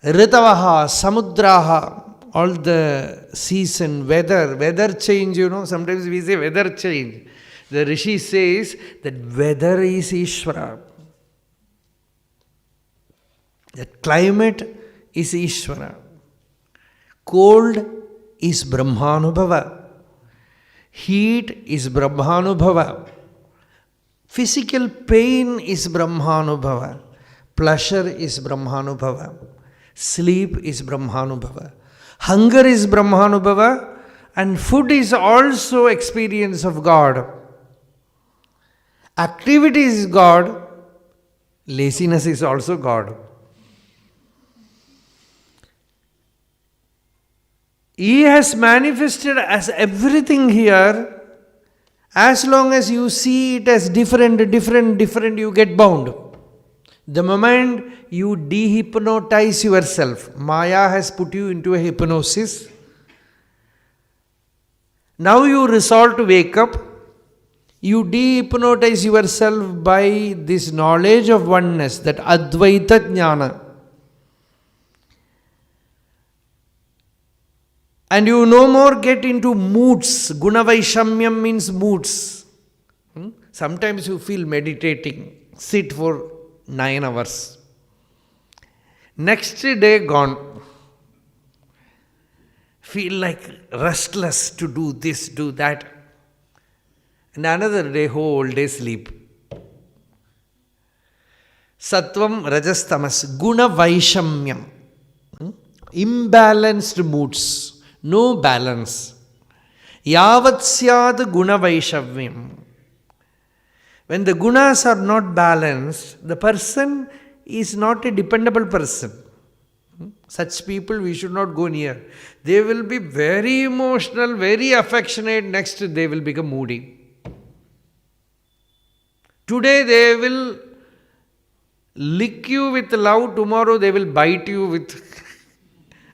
Ritavaha, Samudraha, all the season, weather change, sometimes we say weather change. The Rishi says that weather is Ishvara. That climate is Ishvara. Cold is Brahmanubhava. Heat is Brahmanubhava. Physical pain is Brahmanubhava. Pleasure is Brahmanubhava. Sleep is Brahmanubhava. Hunger is Brahmanubhava. And food is also experience of God. Activity is God. Laziness is also God. He has manifested as everything here. As long as you see it as different, you get bound. The moment you dehypnotize yourself, Maya has put you into a hypnosis. Now you resolve to wake up. You dehypnotize yourself by this knowledge of oneness, that Advaita Jnana. And you no more get into moods. Guna Vaishamyam means moods. Sometimes you feel meditating. Sit for 9 hours. Next day gone. Feel like restless to do this, do that. And another day, whole day sleep. Sattvam, Rajas, Tamas. Guna Vaishamyam. Imbalanced moods. No balance. Yavat syad guna vaishavyam. When the gunas are not balanced, the person is not a dependable person. Such people we should not go near. They will be very emotional, very affectionate. Next, they will become moody. Today they will lick you with love. Tomorrow they will bite you with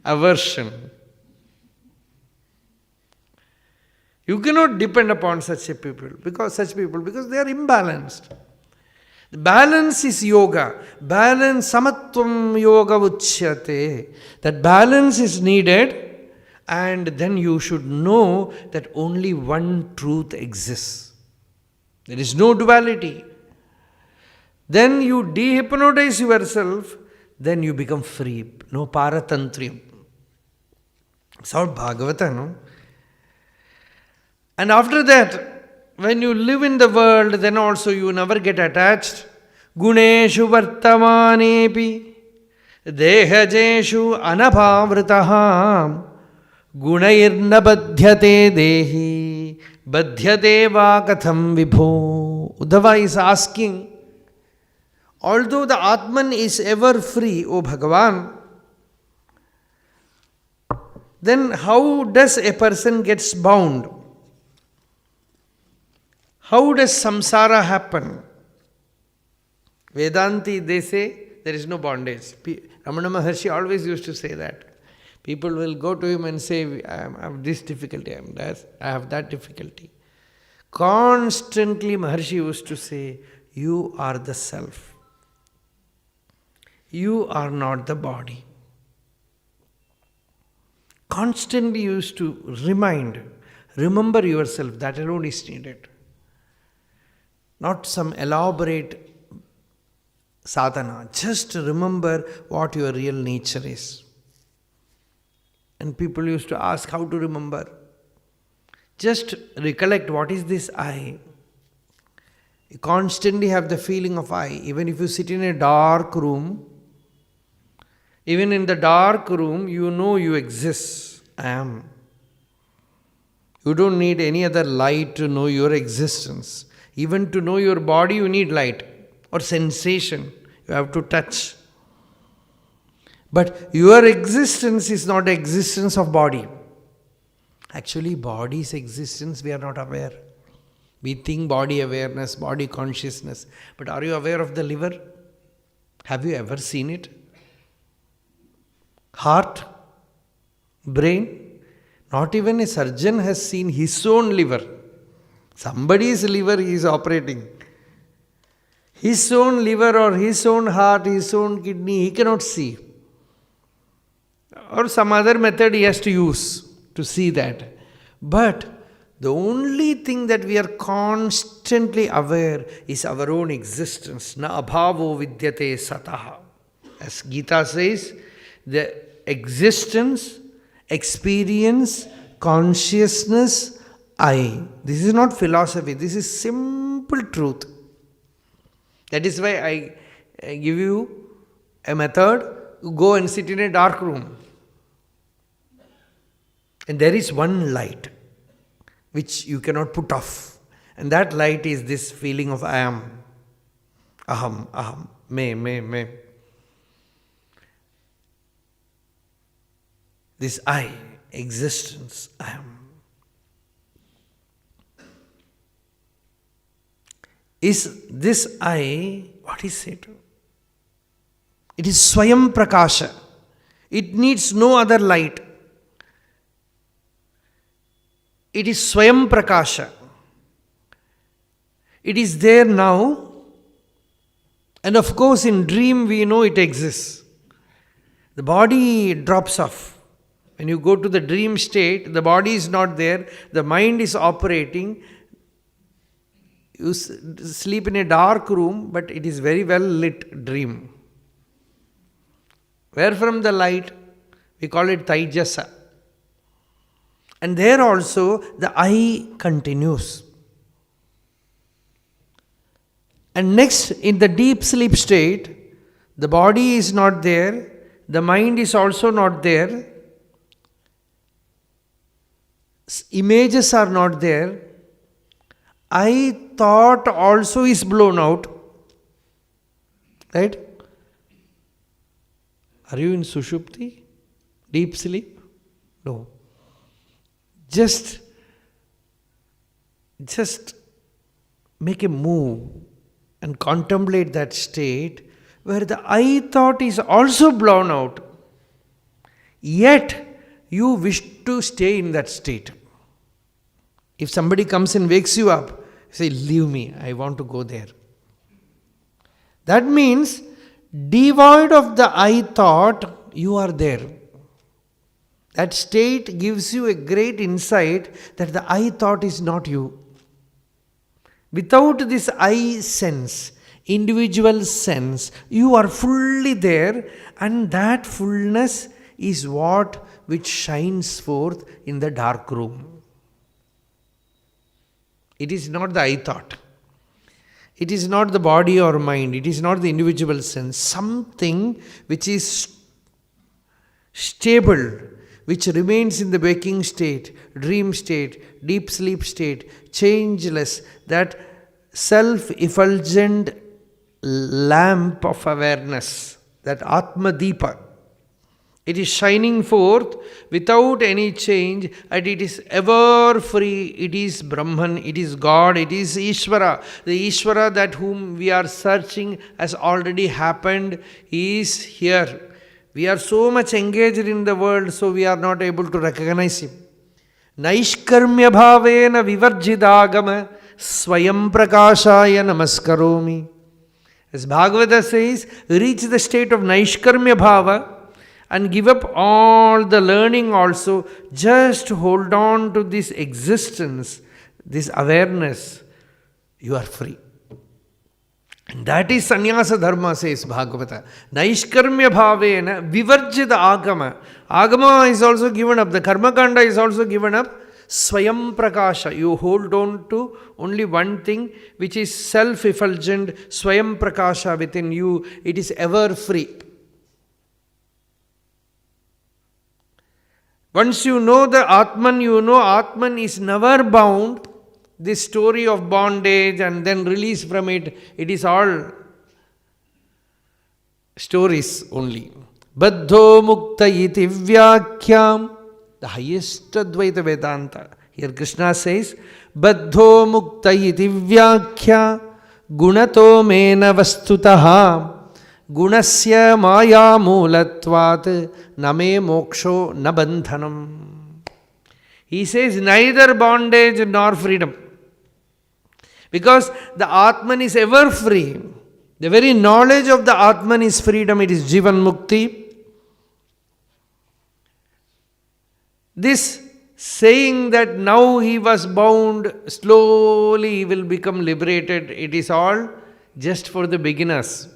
aversion. You cannot depend upon such people because they are imbalanced. The balance is yoga. Balance, samatvam yoga uchyate. That balance is needed, and then you should know that only one truth exists. There is no duality. Then you dehypnotize yourself, then you become free. No paratantrium. It's all Bhagavata, no? And after that, when you live in the world, then also you never get attached. Guneshu vartamanepi dehajeshu anabhavritaha gunairna badhyate dehi badhyate va katham vibho. Uddhava is asking, although the Atman is ever free, O Bhagavan, then how does a person gets bound? How does samsara happen? Vedanti, they say there is no bondage. Ramana Maharshi always used to say that. People will go to him and say, I have this difficulty, I have that difficulty. Constantly Maharshi used to say, you are the self. You are not the body. Constantly used to remember yourself, that alone is needed. Not some elaborate sadhana. Just remember what your real nature is. And people used to ask how to remember. Just recollect what is this I. You constantly have the feeling of I. Even if you sit in a dark room, even in the dark room, you know you exist. I am. You don't need any other light to know your existence. Even to know your body, you need light or sensation. You have to touch. But your existence is not the existence of body. Actually, body's existence, we are not aware. We think body awareness, body consciousness. But are you aware of the liver? Have you ever seen it? Heart? Brain? Not even a surgeon has seen his own liver. Somebody's liver he is operating. His own liver or his own heart, his own kidney, he cannot see. Or some other method he has to use to see that. But the only thing that we are constantly aware is our own existence. Na abhavo vidyate sataha. As Gita says, the existence, experience, consciousness, I. This is not philosophy. This is simple truth. That is why I give you a method. Go and sit in a dark room. And there is one light which you cannot put off. And that light is this feeling of I am. Aham, aham, me. This I, existence, I am. Is this I, what is it? It is Swayam Prakasha. It needs no other light. It is Swayam Prakasha. It is there now. And of course in dream we know it exists. The body drops off. When you go to the dream state, the body is not there. The mind is operating. You sleep in a dark room, but it is very well lit dream. Where from the light? We call it Taijasa. And there also the I continues. And next, in the deep sleep state, the body is not there, the mind is also not there, images are not there, I thought also is blown out. Right? Are you in Sushupti? Deep sleep? No. Just make a move and contemplate that state where the I thought is also blown out. Yet, you wish to stay in that state. If somebody comes and wakes you up, say, leave me, I want to go there. That means, devoid of the I thought, you are there. That state gives you a great insight that the I thought is not you. Without this I sense, individual sense, you are fully there, and that fullness is what which shines forth in the dark room. It is not the I thought. It is not the body or mind. It is not the individual sense. Something which is stable, which remains in the waking state, dream state, deep sleep state, changeless, that self-effulgent lamp of awareness, that Atma Deepa. It is shining forth without any change, and it is ever free. It is Brahman, it is God, it is Ishvara. The Ishvara that whom we are searching has already happened, is here. We are so much engaged in the world, so we are not able to recognize Him. Naishkarmya bhavena vivarjidagama swayam prakashaya namaskaromi. As Bhagavata says, reach the state of Naishkarmya bhava and give up all the learning also. Just hold on to this existence, this awareness. You are free. And that is sannyasa dharma, says Bhagavata. Naishkarmya bhavena vivarjita agama. Agama is also given up. The karma kanda is also given up. Swayam prakasha. You hold on to only one thing, which is self-effulgent. Swayam prakasha within you. It is ever free. Once you know the Atman, you know Atman is never bound. This story of bondage and then release from it, it is all stories only. Baddho mukta iti vyakhyam, the highest Advaita Vedanta. Here Krishna says, Baddho mukta iti vyakhya gunato mena vastutaha gunasya maya mulatvat name moksho na bandhanam. He says neither bondage nor freedom. Because the Atman is ever free. The very knowledge of the Atman is freedom. It is Jivan Mukti. This saying that now he was bound, slowly he will become liberated, it is all just for the beginners.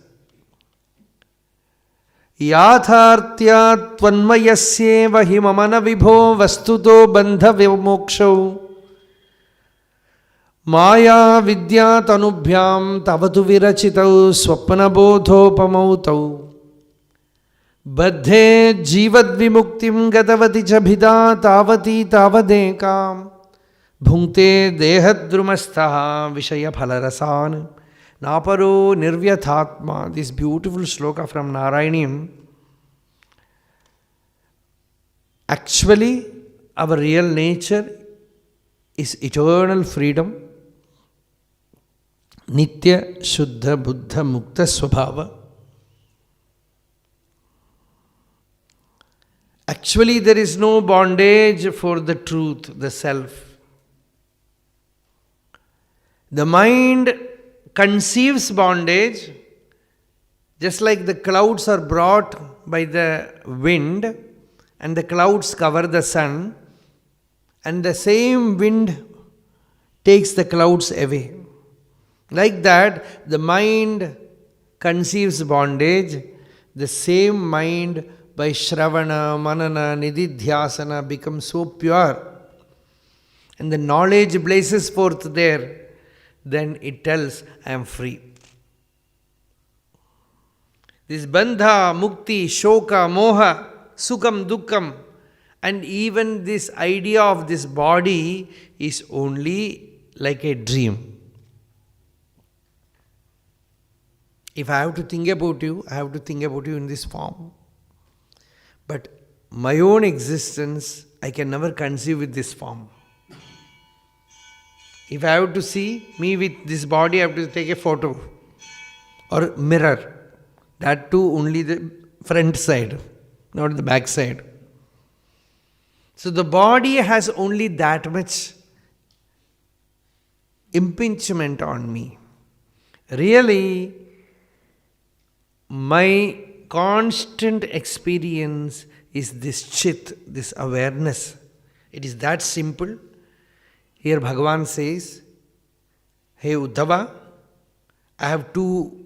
Yathartya tvanmayasyeva himamana vibho vastuto bandha vimokshau Maya vidya tanubhyam tavatu virachitau swapna bodhopamautau Baddhe jivad vimuktim gatavati chabhida tavati tavadekam bhunkte dehadrumastaha vishaya phalarasan naparo nirvyathatma. This beautiful sloka from Narayaniam. Actually, our real nature is eternal freedom. Nitya, Shuddha, Buddha, Mukta, Swabhava. Actually, there is no bondage for the truth, the self. The mind conceives bondage, just like the clouds are brought by the wind and the clouds cover the sun, and the same wind takes the clouds away. Like that, the mind conceives bondage. The same mind by Shravana, Manana, Nididhyasana becomes so pure. And the knowledge blazes forth there. Then it tells, I am free. This bandha, mukti, shoka, moha, sukam, dukkam, and even this idea of this body is only like a dream. If I have to think about you, I have to think about you in this form. But my own existence, I can never conceive with this form. If I have to see me with this body, I have to take a photo or mirror. That too only the front side, not the back side. So the body has only that much impingement on me. Really, my constant experience is this chit, this awareness. It is that simple. Here Bhagavan says, Hey Uddhava, I have two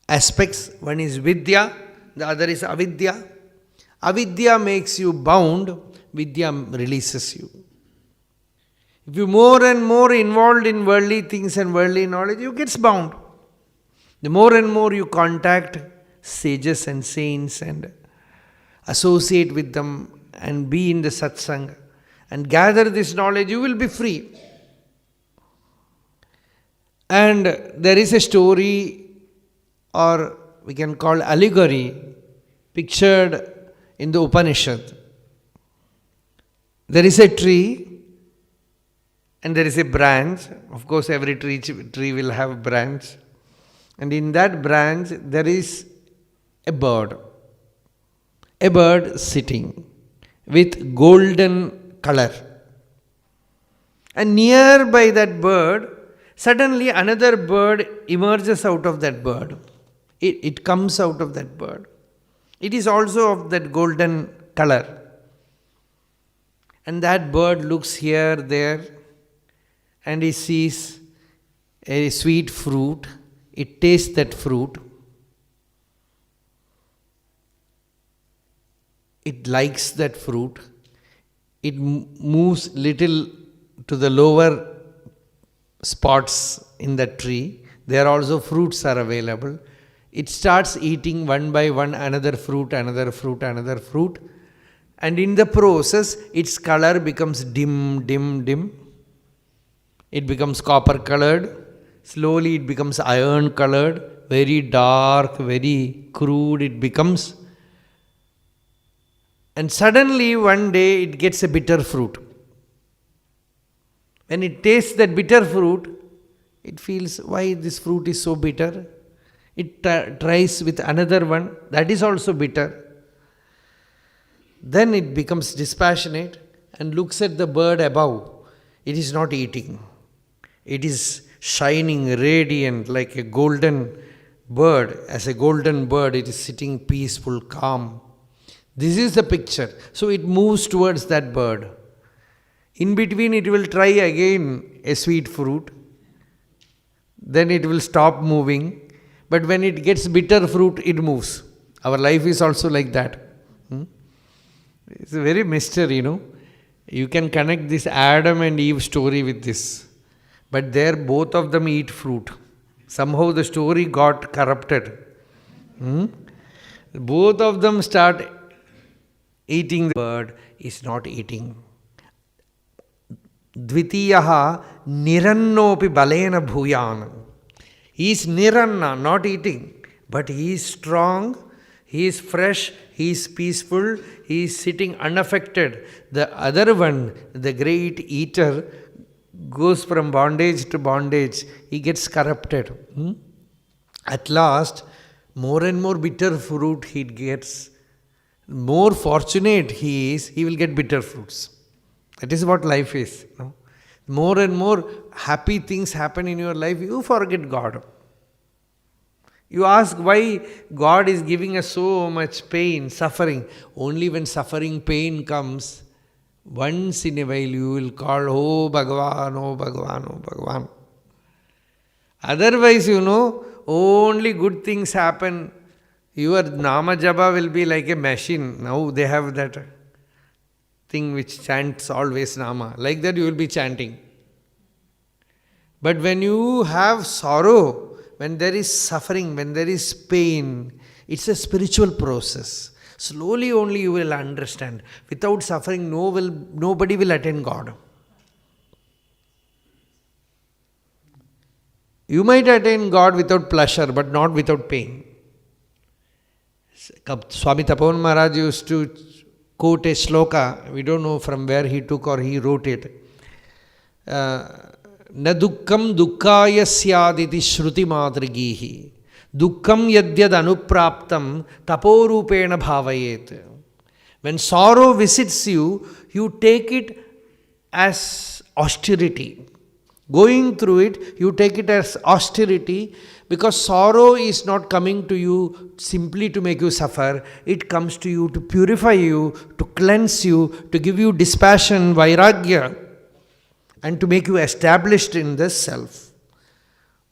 aspects. One is Vidya, the other is Avidya. Avidya makes you bound, Vidya releases you. If you more and more involved in worldly things and worldly knowledge, you get bound. The more and more you contact sages and saints and associate with them and be in the satsang and gather this knowledge, you will be free. And there is a story, or we can call allegory, pictured in the Upanishad. There is a tree and there is a branch. Of course, every tree will have a branch. And in that branch, there is a bird sitting with golden color. And nearby that bird, suddenly another bird emerges out of that bird. It comes out of that bird. It is also of that golden color. And that bird looks here, there, and he sees a sweet fruit. It tastes that fruit. It likes that fruit. It moves little to the lower spots in that tree. There also fruits are available. It starts eating one by one another fruit. And in the process, its color becomes dim. It becomes copper colored. Slowly it becomes iron colored. Very dark, very crude it becomes. And suddenly one day it gets a bitter fruit. When it tastes that bitter fruit, it feels, why this fruit is so bitter? It tries with another one, that is also bitter. Then it becomes dispassionate and looks at the bird above. It is not eating. It is shining, radiant, like a golden bird. As a golden bird, it is sitting peaceful, calm. This is the picture. So it moves towards that bird. In between, it will try again a sweet fruit. Then it will stop moving. But when it gets bitter fruit, it moves. Our life is also like that. It's a very mystery, You can connect this Adam and Eve story with this. But there both of them eat fruit. Somehow the story got corrupted. Both of them start eating. The bird is not eating. Dvitiyaha nirannopi balena bhuyan. He is niranna, not eating. But he is strong, he is fresh, he is peaceful, he is sitting unaffected. The other one, the great eater, goes from bondage to bondage. He gets corrupted. At last, more and more bitter fruit he gets. More fortunate he is, he will get bitter fruits. That is what life is. More and more happy things happen in your life, you forget God. You ask why God is giving us so much pain, suffering. Only when suffering, pain comes, once in a while you will call, oh Bhagavan, oh Bhagavan, oh Bhagavan. Otherwise, only good things happen. Your Nama Japa will be like a machine. Now they have that thing which chants always Nama. Like that you will be chanting. But when you have sorrow, when there is suffering, when there is pain, it's a spiritual process. Slowly only you will understand. Without suffering, nobody will attain God. You might attain God without pleasure, but not without pain. Swami Tapovan Maharaj used to quote a shloka. We don't know from where he took or he wrote it. Na dukkam dukkaya syaditi shruti madrigihi. Dukkam yadyad anupraptam taporupena bhavayet. When sorrow visits you, you take it as austerity. Going through it, you take it as austerity, because sorrow is not coming to you simply to make you suffer. It comes to you to purify you, to cleanse you, to give you dispassion, vairagya. and to make you established in the self.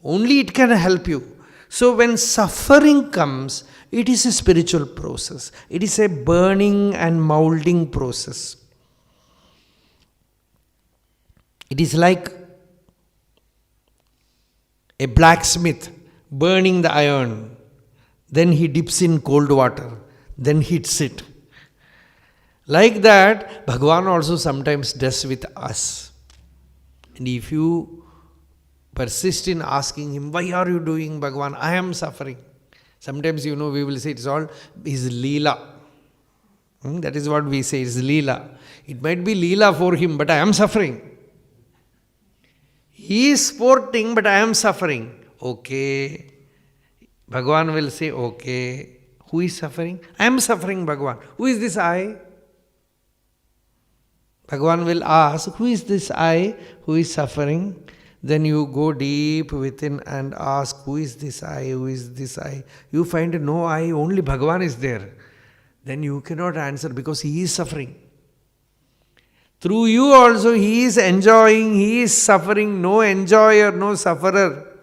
Only it can help you. So when suffering comes, it is a spiritual process. It is a burning and molding process. It is like a blacksmith burning the iron. Then he dips in cold water. Then heats it. Like that, Bhagavan also sometimes does with us. And if you persist in asking him, why are you doing, Bhagavan? I am suffering. Sometimes, we will say it's all his Leela. That is what we say, it's Leela. It might be Leela for him, but I am suffering. He is sporting, but I am suffering. Okay. Bhagavan will say, okay. Who is suffering? I am suffering, Bhagavan. Who is this I? Bhagavan will ask, who is this I who is suffering? Then you go deep within and ask, who is this I? Who is this I? You find no I, only Bhagavan is there. Then you cannot answer because he is suffering. Through you also he is enjoying, he is suffering. No enjoyer, no sufferer.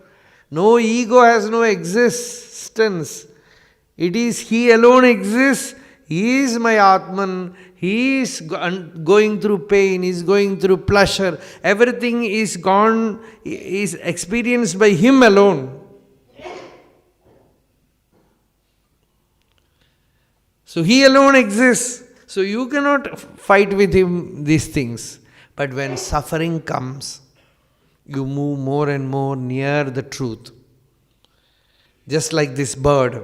No ego has no existence. It is he alone exists. He is my Atman. He is going through pain, he is going through pleasure. Everything is gone, is experienced by him alone. So he alone exists. So you cannot fight with him these things. But when suffering comes, you move more and more near the truth. Just like this bird.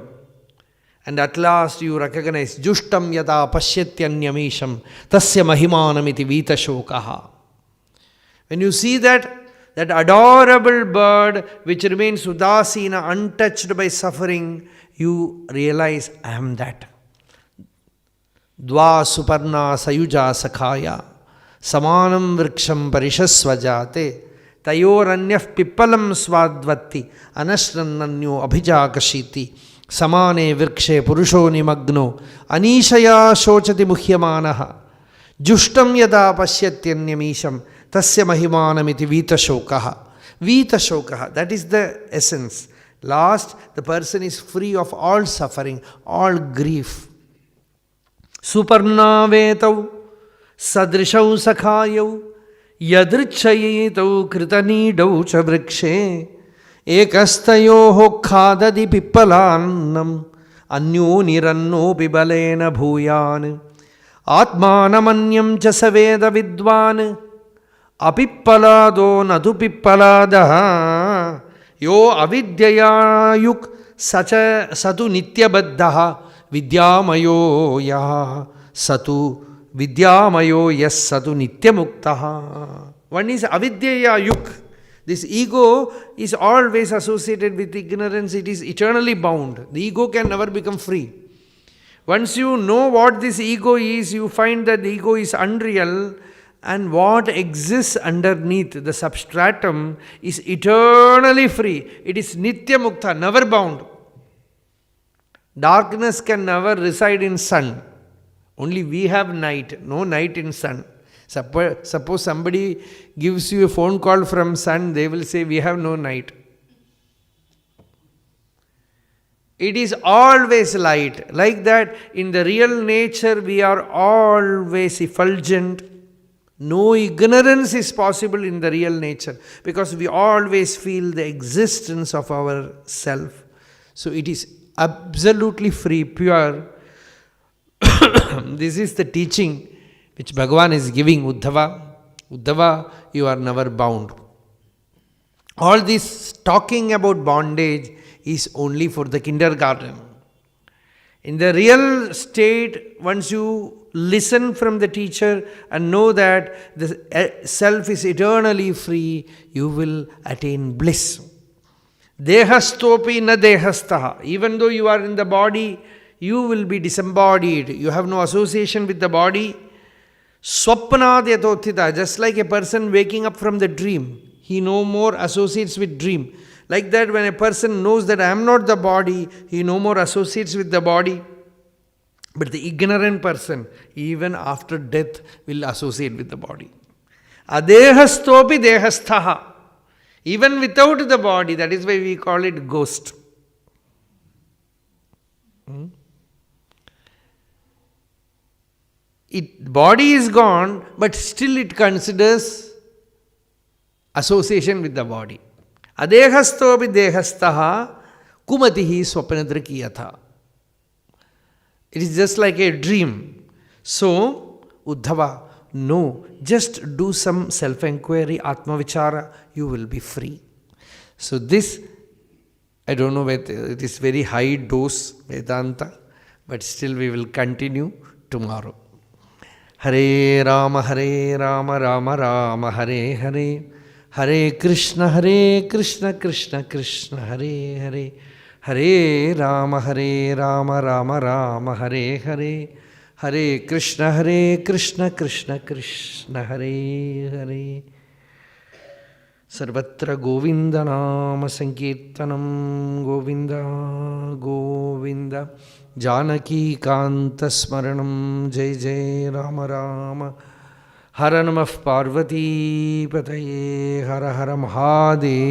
And at last you recognize, Jushtam yada pasyatyanyamisham tasya mahimanamiti vita shokaha. When you see that adorable bird which remains udasina, untouched by suffering, you realize, I am that. Dva suparna sayuja sakhaya samanam vriksham parishasvajate tayoranyah pippalam swadvatti anashrannanyo abhijakashiti samane vrikshe purusho nimagno anishaya shochati muhyamanaha jushtam yada pasyatyanyamisham tasya mahimanamiti vita shokaha. Vita shokaha, that is the essence. Last, the person is free of all suffering, all grief. Suparnavetau sadrishau sakhayau yadrichayitau kritanidau cha vrikshe ekastayoho khadadi pippalannam anyo niranno pibalena bhuyan atmanamanyam cha saveda vidvan apippalado nadu pippaladaha yo avidyayayuk sacha satu nityabaddaha vidyamayo yah satu vidyamayo yas satu nityamuktaha. One is avidyaya yuk. This ego is always associated with ignorance. It is eternally bound. The ego can never become free. Once you know what this ego is, you find that the ego is unreal, and what exists underneath the substratum is eternally free. It is nitya mukta, never bound. Darkness can never reside in sun. Only we have night, no night in sun. Suppose somebody gives you a phone call from sun, they will say, we have no night. It is always light. Like that, in the real nature, we are always effulgent. No ignorance is possible in the real nature, because we always feel the existence of our self. So it is absolutely free, pure. This is the teaching which Bhagavan is giving Uddhava. Uddhava, you are never bound. All this talking about bondage is only for the kindergarten. In the real state, once you listen from the teacher and know that the self is eternally free, you will attain bliss. Dehastopi na dehastaha. Even though you are in the body, you will be disembodied. You have no association with the body. Swapnad yatotthita. Just like a person waking up from the dream, he no more associates with dream. Like that, when a person knows that I am not the body, he no more associates with the body. But the ignorant person, even after death, will associate with the body. Adehastopi dehasthaha. Even without the body, that is why we call it ghost. Body is gone, but still it considers association with the body. Adehastopi dehastaha kumatihi swapnadrikiyatha. It is just like a dream. So, Uddhava, no, just do some self-enquiry, Atma-vichara, you will be free. So this, I don't know whether it is very high dose Vedanta, but still we will continue tomorrow. Hare Rama, Rama Rama, Hare Hare, Hare Krishna, Krishna Krishna, Hare Hare, Hare Rama, Rama Rama, Hare Hare, Hare Krishna, Krishna Krishna, Hare Hare. Sarvatra Govinda Nama Sankirtanam, Govinda Govinda Janaki Kanta Smaranam, Jai Jai Rama Rama, Hara Namah Parvati Pataye, Hara Hara Mahadeva.